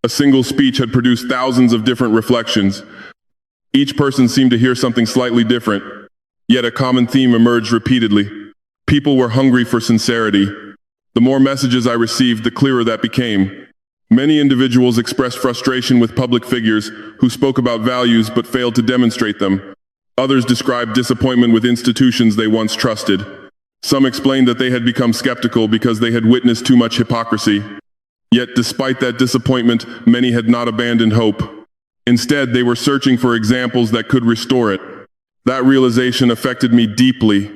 A single speech had produced thousands of different reflections. Each person seemed to hear something slightly different, yet a common theme emerged repeatedly. People were hungry for sincerity. The more messages I received, the clearer that became. Many individuals expressed frustration with public figures who spoke about values but failed to demonstrate them. Others described disappointment with institutions they once trusted. Some explained that they had become skeptical because they had witnessed too much hypocrisy. Yet despite that disappointment, many had not abandoned hope. Instead, they were searching for examples that could restore it. That realization affected me deeply.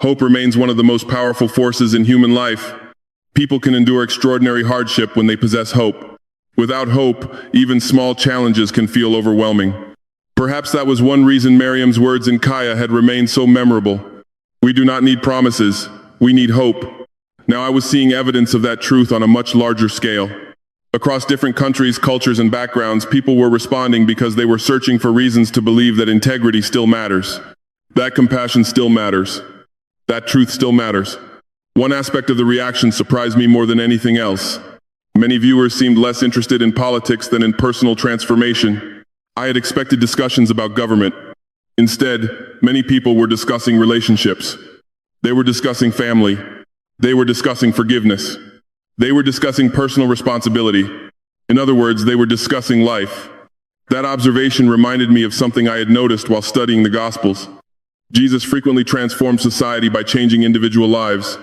Hope remains one of the most powerful forces in human life. People can endure extraordinary hardship when they possess hope. Without hope, even small challenges can feel overwhelming. Perhaps that was one reason Miriam's words in Kaya had remained so memorable. We do not need promises, we need hope. Now I was seeing evidence of that truth on a much larger scale. Across different countries, cultures, and backgrounds, people were responding because they were searching for reasons to believe that integrity still matters. That compassion still matters. That truth still matters. One aspect of the reaction surprised me more than anything else. Many viewers seemed less interested in politics than in personal transformation. I had expected discussions about government. Instead, many people were discussing relationships. They were discussing family. They were discussing forgiveness. They were discussing personal responsibility. In other words, they were discussing life. That observation reminded me of something I had noticed while studying the Gospels. Jesus frequently transformed society by changing individual lives.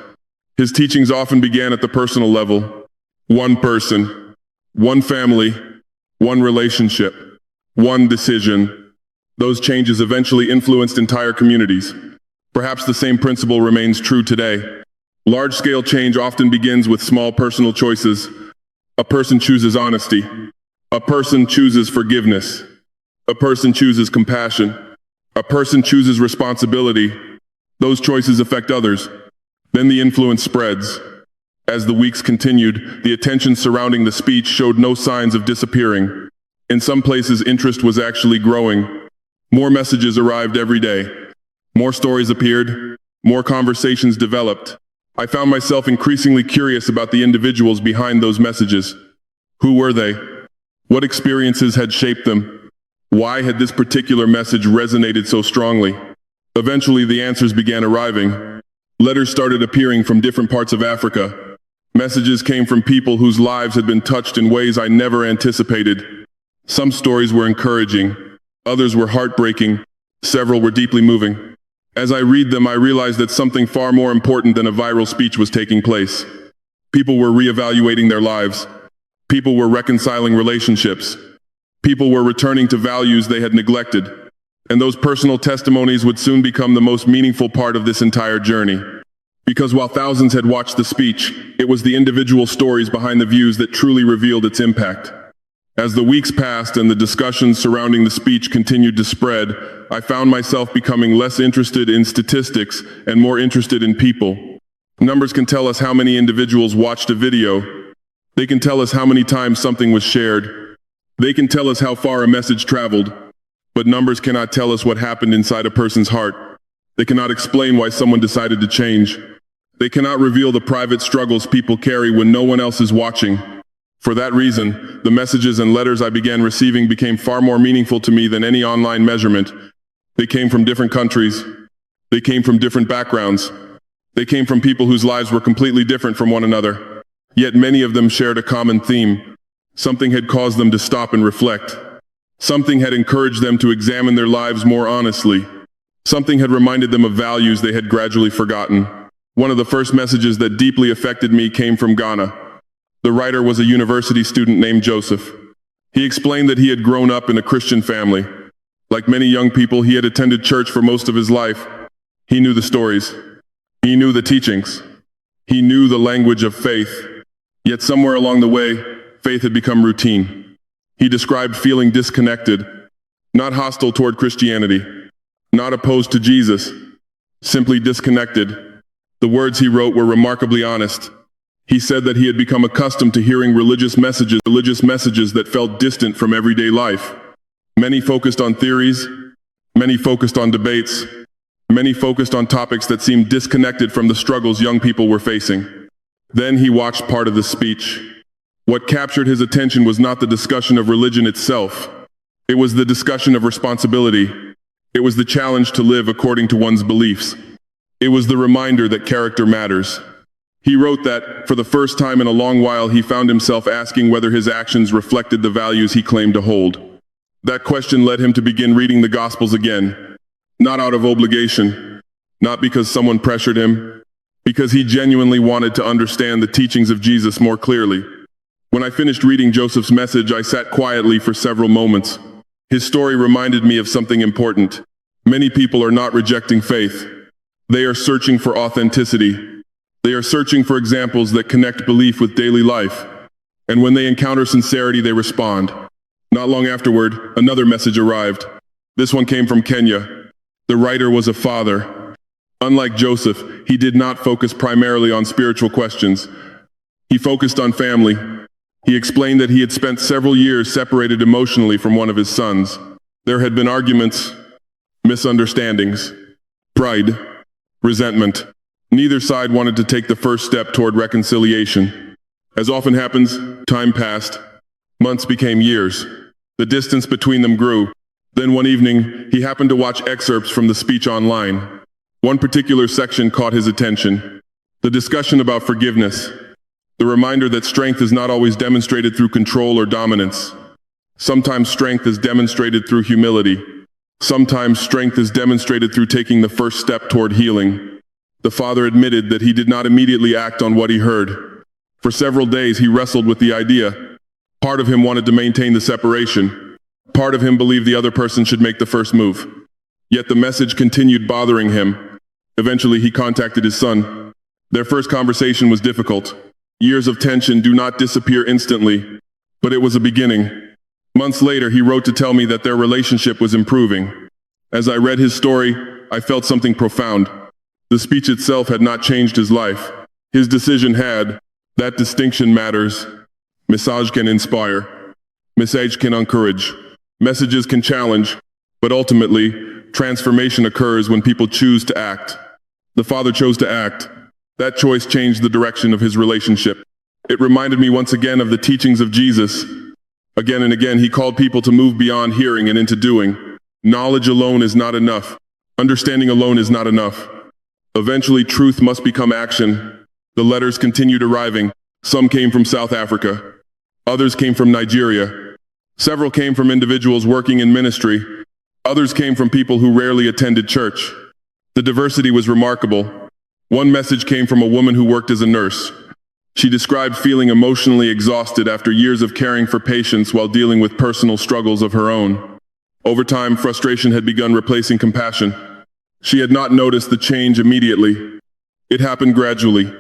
His teachings often began at the personal level. One person, one family, one relationship, one decision. Those changes eventually influenced entire communities. Perhaps the same principle remains true today. Large-scale change often begins with small personal choices. A person chooses honesty. A person chooses forgiveness. A person chooses compassion. A person chooses responsibility. Those choices affect others. Then the influence spreads. As the weeks continued, the attention surrounding the speech showed no signs of disappearing. In some places, interest was actually growing. More messages arrived every day. More stories appeared. More conversations developed. I found myself increasingly curious about the individuals behind those messages. Who were they? What experiences had shaped them? Why had this particular message resonated so strongly? Eventually, the answers began arriving. Letters started appearing from different parts of Africa. Messages came from people whose lives had been touched in ways I never anticipated. Some stories were encouraging. Others were heartbreaking. Several were deeply moving. As I read them, I realized that something far more important than a viral speech was taking place. People were reevaluating their lives. People were reconciling relationships. People were returning to values they had neglected. And those personal testimonies would soon become the most meaningful part of this entire journey. Because while thousands had watched the speech, it was the individual stories behind the views that truly revealed its impact. As the weeks passed and the discussions surrounding the speech continued to spread, I found myself becoming less interested in statistics and more interested in people. Numbers can tell us how many individuals watched a video. They can tell us how many times something was shared. They can tell us how far a message traveled. But numbers cannot tell us what happened inside a person's heart. They cannot explain why someone decided to change. They cannot reveal the private struggles people carry when no one else is watching. For that reason, the messages and letters I began receiving became far more meaningful to me than any online measurement. They came from different countries. They came from different backgrounds. They came from people whose lives were completely different from one another. Yet many of them shared a common theme. Something had caused them to stop and reflect. Something had encouraged them to examine their lives more honestly. Something had reminded them of values they had gradually forgotten. One of the first messages that deeply affected me came from Ghana. The writer was a university student named Joseph. He explained that he had grown up in a Christian family. Like many young people, he had attended church for most of his life. He knew the stories. He knew the teachings. He knew the language of faith. Yet somewhere along the way, faith had become routine. He described feeling disconnected, not hostile toward Christianity, not opposed to Jesus, simply disconnected. The words he wrote were remarkably honest. He said that he had become accustomed to hearing religious messages that felt distant from everyday life. Many focused on theories, many focused on debates, many focused on topics that seemed disconnected from the struggles young people were facing. Then he watched part of the speech. What captured his attention was not the discussion of religion itself. It was the discussion of responsibility. It was the challenge to live according to one's beliefs. It was the reminder that character matters. He wrote that, for the first time in a long while, he found himself asking whether his actions reflected the values he claimed to hold. That question led him to begin reading the Gospels again, not out of obligation, not because someone pressured him, because he genuinely wanted to understand the teachings of Jesus more clearly. When I finished reading Joseph's message, I sat quietly for several moments. His story reminded me of something important. Many people are not rejecting faith. They are searching for authenticity. They are searching for examples that connect belief with daily life. And when they encounter sincerity, they respond. Not long afterward, another message arrived. This one came from Kenya. The writer was a father. Unlike Joseph, he did not focus primarily on spiritual questions. He focused on family. He explained that he had spent several years separated emotionally from one of his sons. There had been arguments, misunderstandings, pride, resentment. Neither side wanted to take the first step toward reconciliation. As often happens, Time passed. Months became years. The distance between them grew. Then one evening, he happened to watch excerpts from the speech online. One particular section caught his attention. The discussion about forgiveness. The reminder that strength is not always demonstrated through control or dominance. Sometimes strength is demonstrated through humility. Sometimes strength is demonstrated through taking the first step toward healing. The father admitted that he did not immediately act on what he heard. For several days he wrestled with the idea. Part of him wanted to maintain the separation. Part of him believed the other person should make the first move. Yet the message continued bothering him. Eventually he contacted his son. Their first conversation was difficult. Years of tension do not disappear instantly, but it was a beginning. Months later, he wrote to tell me that their relationship was improving. As I read his story, I felt something profound. The speech itself had not changed his life. His decision had. That distinction matters. Message can inspire. Message can encourage. Messages can challenge. But ultimately, transformation occurs when people choose to act. The father chose to act. That choice changed the direction of his relationship. It reminded me once again of the teachings of Jesus. Again and again, he called people to move beyond hearing and into doing. Knowledge alone is not enough. Understanding alone is not enough. Eventually, truth must become action. The letters continued arriving. Some came from South Africa. Others came from Nigeria. Several came from individuals working in ministry. Others came from people who rarely attended church. The diversity was remarkable. One message came from a woman who worked as a nurse. She described feeling emotionally exhausted after years of caring for patients while dealing with personal struggles of her own. Over time, frustration had begun replacing compassion. She had not noticed the change immediately. It happened gradually.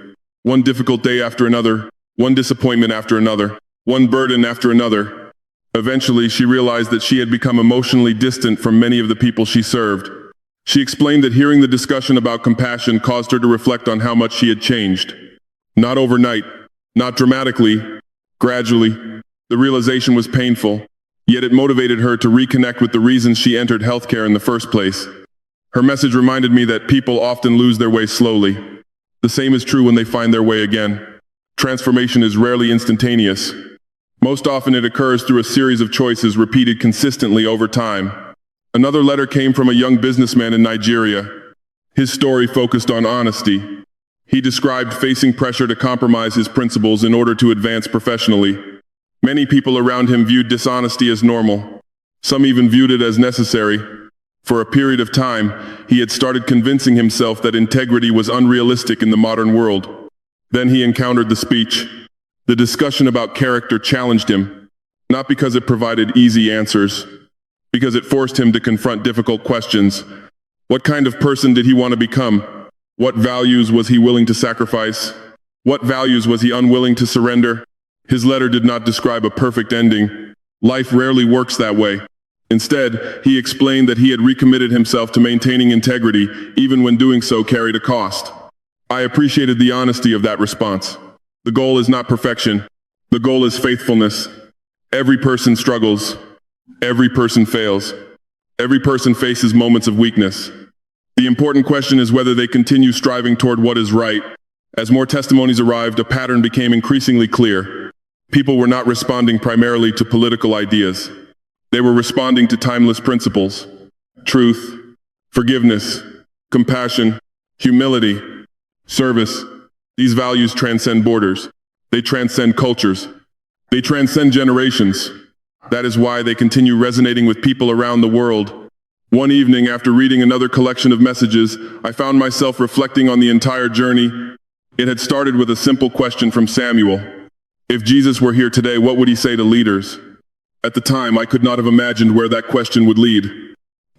One difficult day after another, one disappointment after another, one burden after another. Eventually, she realized that she had become emotionally distant from many of the people she served. She explained that hearing the discussion about compassion caused her to reflect on how much she had changed. Not overnight, not dramatically, gradually. The realization was painful, yet it motivated her to reconnect with the reasons she entered healthcare in the first place. Her message reminded me that people often lose their way slowly. The same is true when they find their way again. Transformation is rarely instantaneous. Most often it occurs through a series of choices repeated consistently over time. Another letter came from a young businessman in Nigeria. His story focused on honesty. He described facing pressure to compromise his principles in order to advance professionally. Many people around him viewed dishonesty as normal. Some even viewed it as necessary. For a period of time, he had started convincing himself that integrity was unrealistic in the modern world. Then he encountered the speech. The discussion about character challenged him, not because it provided easy answers, because it forced him to confront difficult questions. What kind of person did he want to become? What values was he willing to sacrifice? What values was he unwilling to surrender? His letter did not describe a perfect ending. Life rarely works that way. Instead, he explained that he had recommitted himself to maintaining integrity, even when doing so carried a cost. I appreciated the honesty of that response. The goal is not perfection. The goal is faithfulness. Every person struggles. Every person fails. Every person faces moments of weakness. The important question is whether they continue striving toward what is right. As more testimonies arrived, a pattern became increasingly clear. People were not responding primarily to political ideas. They were responding to timeless principles. Truth, forgiveness, compassion, humility, service. These values transcend borders. They transcend cultures. They transcend generations. That is why they continue resonating with people around the world. One evening, after reading another collection of messages, I found myself reflecting on the entire journey. It had started with a simple question from Samuel. If Jesus were here today, what would he say to leaders? At the time, I could not have imagined where that question would lead.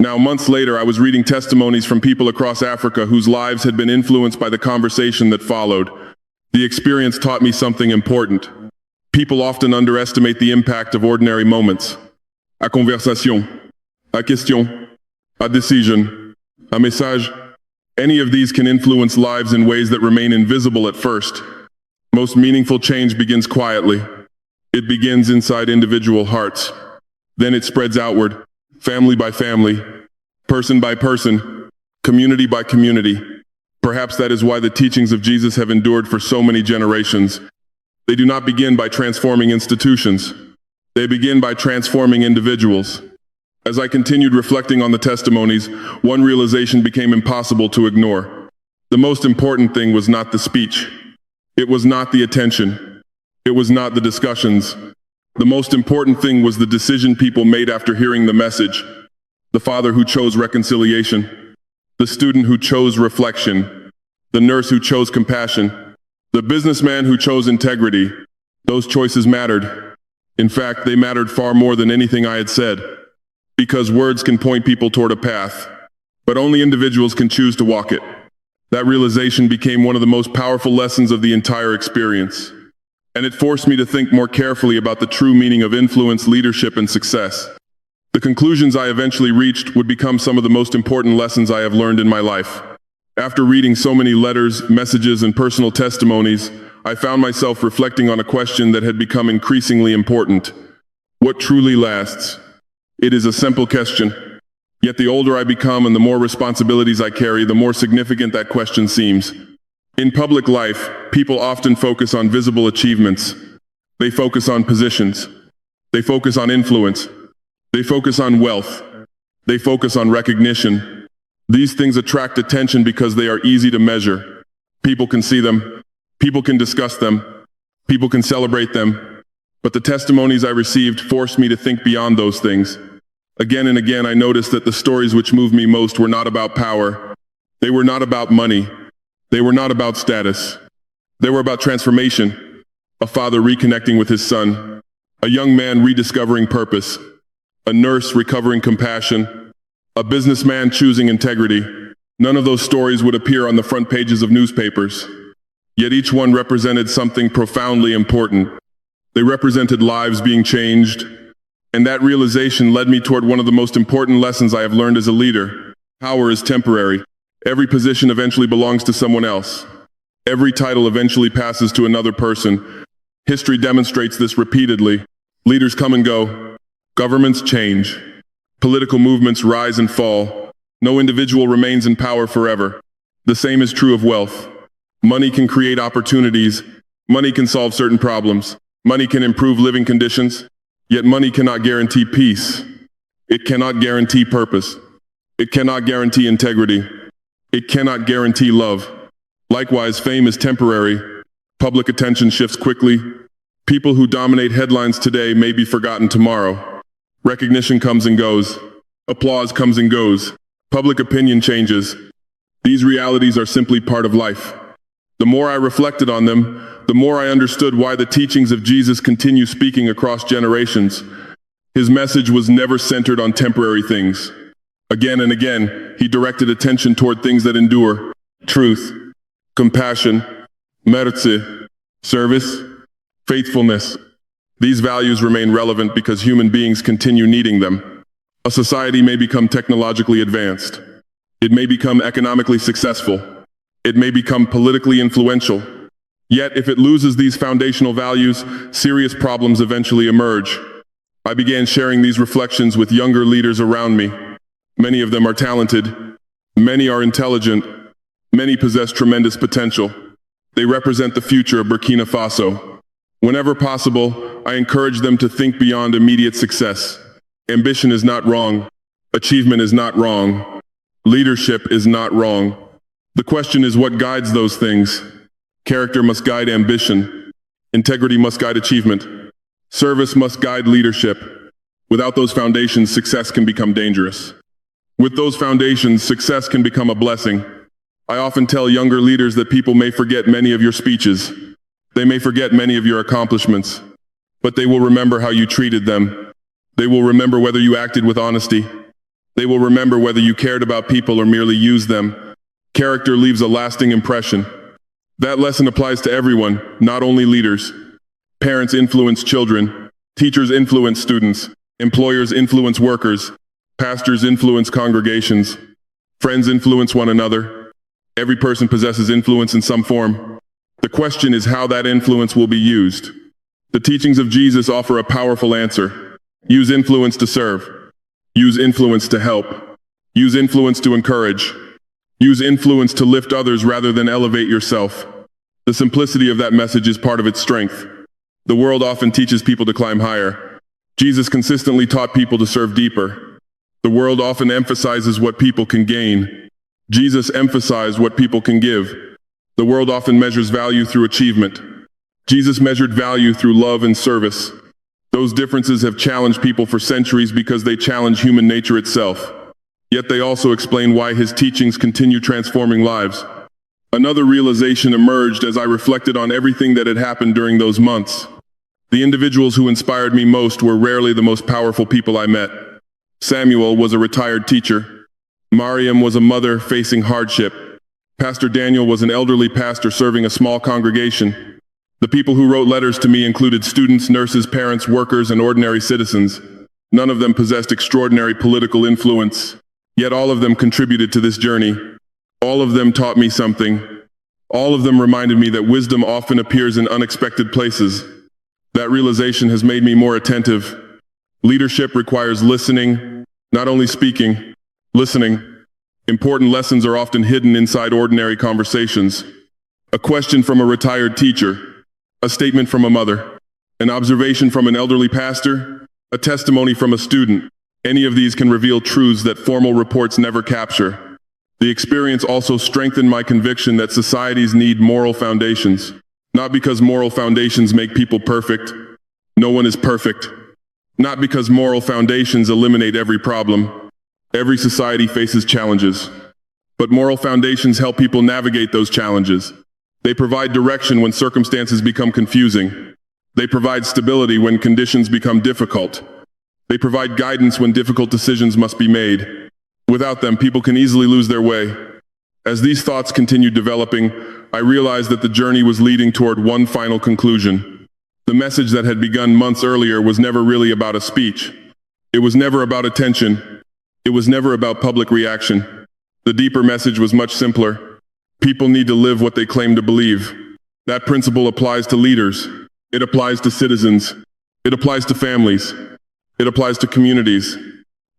Now, months later, I was reading testimonies from people across Africa whose lives had been influenced by the conversation that followed. The experience taught me something important. People often underestimate the impact of ordinary moments. A conversation, a question, a decision, a message. Any of these can influence lives in ways that remain invisible at first. Most meaningful change begins quietly. It begins inside individual hearts. Then it spreads outward, family by family, person by person, community by community. Perhaps that is why the teachings of Jesus have endured for so many generations. They do not begin by transforming institutions. They begin by transforming individuals. As I continued reflecting on the testimonies, one realization became impossible to ignore. The most important thing was not the speech. It was not the attention. It was not the discussions. The most important thing was the decision people made after hearing the message. The father who chose reconciliation. The student who chose reflection. The nurse who chose compassion. The businessman who chose integrity. Those choices mattered. In fact, they mattered far more than anything I had said. Because words can point people toward a path, but only individuals can choose to walk it. That realization became one of the most powerful lessons of the entire experience. And it forced me to think more carefully about the true meaning of influence, leadership, and success. The conclusions I eventually reached would become some of the most important lessons I have learned in my life. After reading so many letters, messages, and personal testimonies, I found myself reflecting on a question that had become increasingly important. What truly lasts? It is a simple question. Yet the older I become and the more responsibilities I carry, the more significant that question seems. In public life, people often focus on visible achievements. They focus on positions. They focus on influence. They focus on wealth. They focus on recognition. These things attract attention because they are easy to measure. People can see them. People can discuss them. People can celebrate them. But the testimonies I received forced me to think beyond those things. Again and again, I noticed that the stories which moved me most were not about power. They were not about money. They were not about status. They were about transformation. A father reconnecting with his son. A young man rediscovering purpose. A nurse recovering compassion. A businessman choosing integrity. None of those stories would appear on the front pages of newspapers. Yet each one represented something profoundly important. They represented lives being changed, and that realization led me toward one of the most important lessons I have learned as a leader. Power is temporary. Every position eventually belongs to someone else. Every title eventually passes to another person. History demonstrates this repeatedly. Leaders come and go. Governments change. Political movements rise and fall. No individual remains in power forever. The same is true of wealth. Money can create opportunities. Money can solve certain problems. Money can improve living conditions, yet money cannot guarantee peace. It cannot guarantee purpose. It cannot guarantee integrity. It cannot guarantee love. Likewise, fame is temporary. Public attention shifts quickly. People who dominate headlines today may be forgotten tomorrow. Recognition comes and goes. Applause comes and goes. Public opinion changes. These realities are simply part of life. The more I reflected on them, the more I understood why the teachings of Jesus continue speaking across generations. His message was never centered on temporary things. Again and again, he directed attention toward things that endure: truth, compassion, mercy, service, faithfulness. These values remain relevant because human beings continue needing them. A society may become technologically advanced. It may become economically successful. It may become politically influential. Yet, if it loses these foundational values, serious problems eventually emerge. I began sharing these reflections with younger leaders around me. Many of them are talented. Many are intelligent. Many possess tremendous potential. They represent the future of Burkina Faso. Whenever possible, I encourage them to think beyond immediate success. Ambition is not wrong. Achievement is not wrong. Leadership is not wrong. The question is what guides those things. Character must guide ambition. Integrity must guide achievement. Service must guide leadership. Without those foundations, success can become dangerous. With those foundations, success can become a blessing. I often tell younger leaders that people may forget many of your speeches. They may forget many of your accomplishments, but they will remember how you treated them. They will remember whether you acted with honesty. They will remember whether you cared about people or merely used them. Character leaves a lasting impression. That lesson applies to everyone, not only leaders. Parents influence children. Teachers influence students. Employers influence workers. Pastors influence congregations. Friends influence one another. Every person possesses influence in some form. The question is how that influence will be used. The teachings of Jesus offer a powerful answer. Use influence to serve. Use influence to help. Use influence to encourage. Use influence to lift others rather than elevate yourself. The simplicity of that message is part of its strength. The world often teaches people to climb higher. Jesus consistently taught people to serve deeper. The world often emphasizes what people can gain. Jesus emphasized what people can give. The world often measures value through achievement. Jesus measured value through love and service. Those differences have challenged people for centuries because they challenge human nature itself. Yet they also explain why his teachings continue transforming lives. Another realization emerged as I reflected on everything that had happened during those months. The individuals who inspired me most were rarely the most powerful people I met. Samuel was a retired teacher. Mariam was a mother facing hardship. Pastor Daniel was an elderly pastor serving a small congregation. The people who wrote letters to me included students, nurses, parents, workers, and ordinary citizens. None of them possessed extraordinary political influence. Yet all of them contributed to this journey. All of them taught me something. All of them reminded me that wisdom often appears in unexpected places. That realization has made me more attentive. Leadership requires listening, not only speaking, listening. Important lessons are often hidden inside ordinary conversations. A question from a retired teacher, a statement from a mother, an observation from an elderly pastor, a testimony from a student. Any of these can reveal truths that formal reports never capture. The experience also strengthened my conviction that societies need moral foundations. Not because moral foundations make people perfect. No one is perfect. Not because moral foundations eliminate every problem. Every society faces challenges. But moral foundations help people navigate those challenges. They provide direction when circumstances become confusing. They provide stability when conditions become difficult. They provide guidance when difficult decisions must be made. Without them, people can easily lose their way. As these thoughts continued developing, I realized that the journey was leading toward one final conclusion. The message that had begun months earlier was never really about a speech. It was never about attention. It was never about public reaction. The deeper message was much simpler. People need to live what they claim to believe. That principle applies to leaders. It applies to citizens. It applies to families. It applies to communities.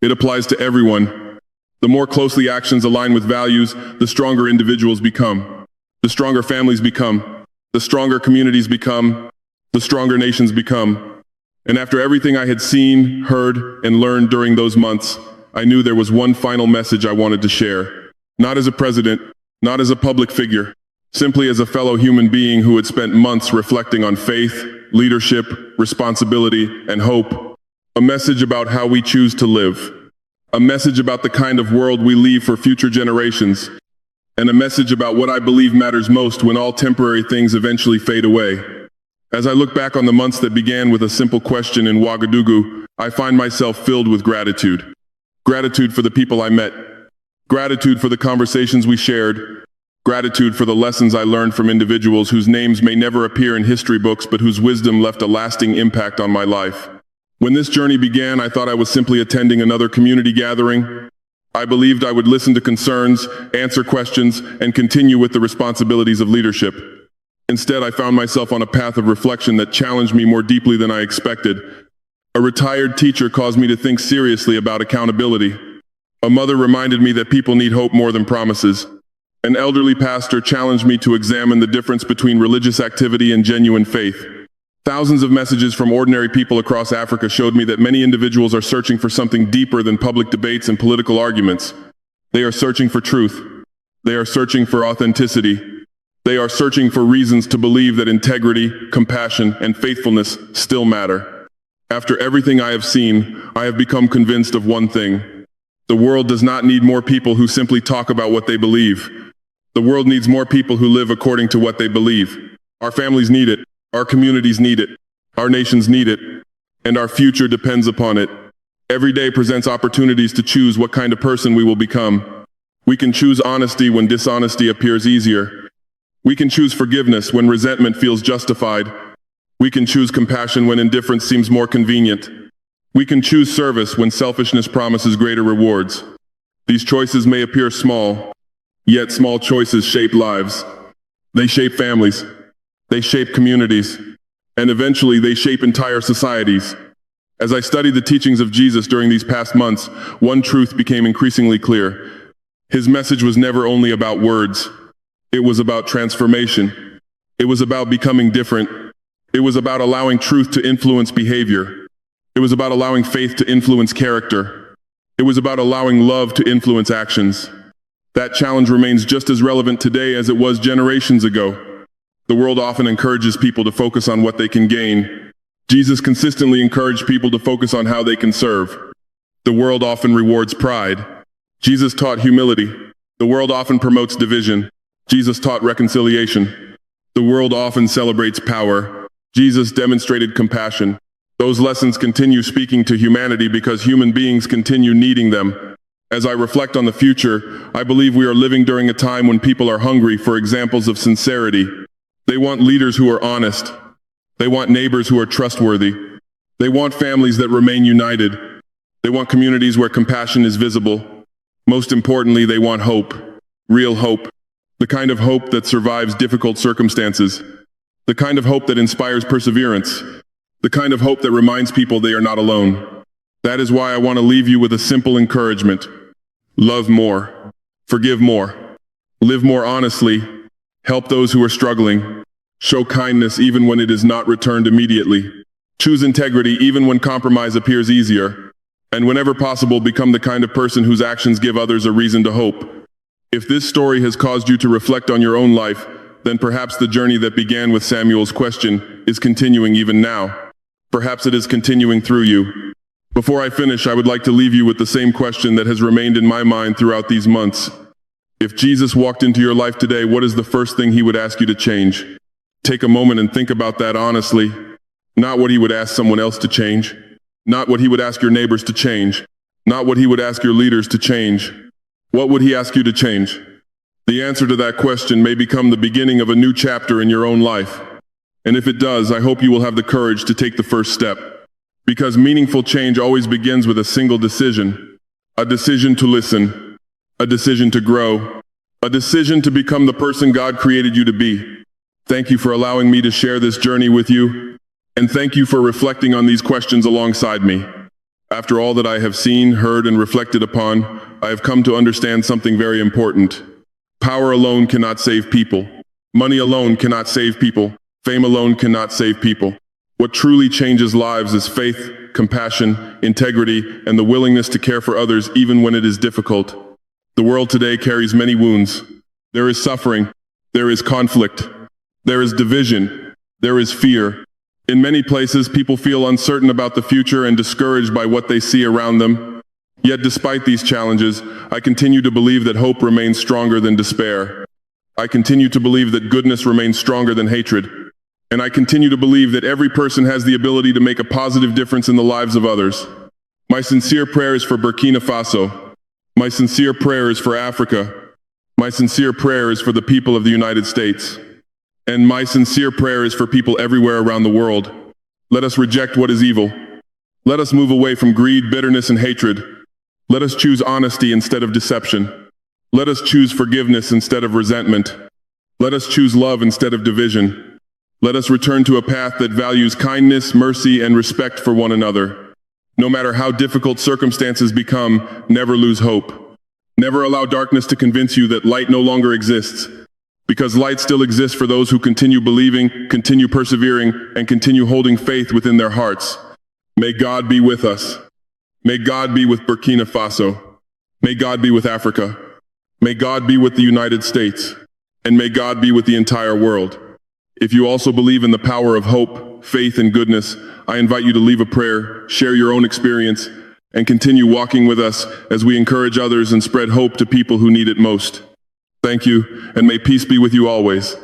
It applies to everyone. The more closely actions align with values, the stronger individuals become. The stronger families become. The stronger communities become. The stronger nations become. And after everything I had seen, heard, and learned during those months, I knew there was one final message I wanted to share. Not as a president, not as a public figure, simply as a fellow human being who had spent months reflecting on faith, leadership, responsibility, and hope. A message about how we choose to live. A message about the kind of world we leave for future generations. And a message about what I believe matters most when all temporary things eventually fade away. As I look back on the months that began with a simple question in Ouagadougou, I find myself filled with gratitude. Gratitude for the people I met. Gratitude for the conversations we shared. Gratitude for the lessons I learned from individuals whose names may never appear in history books but whose wisdom left a lasting impact on my life. When this journey began, I thought I was simply attending another community gathering. I believed I would listen to concerns, answer questions, and continue with the responsibilities of leadership. Instead, I found myself on a path of reflection that challenged me more deeply than I expected. A retired teacher caused me to think seriously about accountability. A mother reminded me that people need hope more than promises. An elderly pastor challenged me to examine the difference between religious activity and genuine faith. Thousands of messages from ordinary people across Africa showed me that many individuals are searching for something deeper than public debates and political arguments. They are searching for truth. They are searching for authenticity. They are searching for reasons to believe that integrity, compassion, and faithfulness still matter. After everything I have seen, I have become convinced of one thing. The world does not need more people who simply talk about what they believe. The world needs more people who live according to what they believe. Our families need it. Our communities need it. Our nations need it. And our future depends upon it. Every day presents opportunities to choose what kind of person we will become. We can choose honesty when dishonesty appears easier. We can choose forgiveness when resentment feels justified. We can choose compassion when indifference seems more convenient. We can choose service when selfishness promises greater rewards. These choices may appear small, yet small choices shape lives. They shape families. They shape communities. And eventually they shape entire societies. As I studied the teachings of Jesus during these past months, one truth became increasingly clear. His message was never only about words. It was about transformation. It was about becoming different. It was about allowing truth to influence behavior. It was about allowing faith to influence character. It was about allowing love to influence actions. That challenge remains just as relevant today as it was generations ago. The world often encourages people to focus on what they can gain. Jesus consistently encouraged people to focus on how they can serve. The world often rewards pride. Jesus taught humility. The world often promotes division. Jesus taught reconciliation. The world often celebrates power. Jesus demonstrated compassion. Those lessons continue speaking to humanity because human beings continue needing them. As I reflect on the future, I believe we are living during a time when people are hungry for examples of sincerity. They want leaders who are honest. They want neighbors who are trustworthy. They want families that remain united. They want communities where compassion is visible. Most importantly, they want hope. Real hope. The kind of hope that survives difficult circumstances. The kind of hope that inspires perseverance. The kind of hope that reminds people they are not alone. That is why I want to leave you with a simple encouragement. Love more. Forgive more. Live more honestly. Help those who are struggling. Show kindness even when it is not returned immediately. Choose integrity even when compromise appears easier. And whenever possible, become the kind of person whose actions give others a reason to hope. If this story has caused you to reflect on your own life, then perhaps the journey that began with Samuel's question is continuing even now. Perhaps it is continuing through you. Before I finish, I would like to leave you with the same question that has remained in my mind throughout these months. If Jesus walked into your life today, what is the first thing he would ask you to change? Take a moment and think about that honestly. Not what he would ask someone else to change. Not what he would ask your neighbors to change. Not what he would ask your leaders to change. What would he ask you to change? The answer to that question may become the beginning of a new chapter in your own life. And if it does, I hope you will have the courage to take the first step. Because meaningful change always begins with a single decision. A decision to listen. A decision to grow. A decision to become the person God created you to be. Thank you for allowing me to share this journey with you. And thank you for reflecting on these questions alongside me. After all that I have seen, heard, and reflected upon, I have come to understand something very important. Power alone cannot save people. Money alone cannot save people. Fame alone cannot save people. What truly changes lives is faith, compassion, integrity, and the willingness to care for others even when it is difficult. The world today carries many wounds. There is suffering. There is conflict. There is division. There is fear. In many places, people feel uncertain about the future and discouraged by what they see around them. Yet despite these challenges, I continue to believe that hope remains stronger than despair. I continue to believe that goodness remains stronger than hatred. And I continue to believe that every person has the ability to make a positive difference in the lives of others. My sincere prayer is for Burkina Faso. My sincere prayer is for Africa. My sincere prayer is for the people of the United States. And my sincere prayer is for people everywhere around the world. Let us reject what is evil. Let us move away from greed, bitterness, and hatred. Let us choose honesty instead of deception. Let us choose forgiveness instead of resentment. Let us choose love instead of division. Let us return to a path that values kindness, mercy, and respect for one another. No matter how difficult circumstances become, never lose hope. Never allow darkness to convince you that light no longer exists. Because light still exists for those who continue believing, continue persevering, and continue holding faith within their hearts. May God be with us. May God be with Burkina Faso. May God be with Africa. May God be with the United States. And may God be with the entire world. If you also believe in the power of hope, faith, and goodness, I invite you to leave a prayer, share your own experience, and continue walking with us as we encourage others and spread hope to people who need it most. Thank you, and may peace be with you always.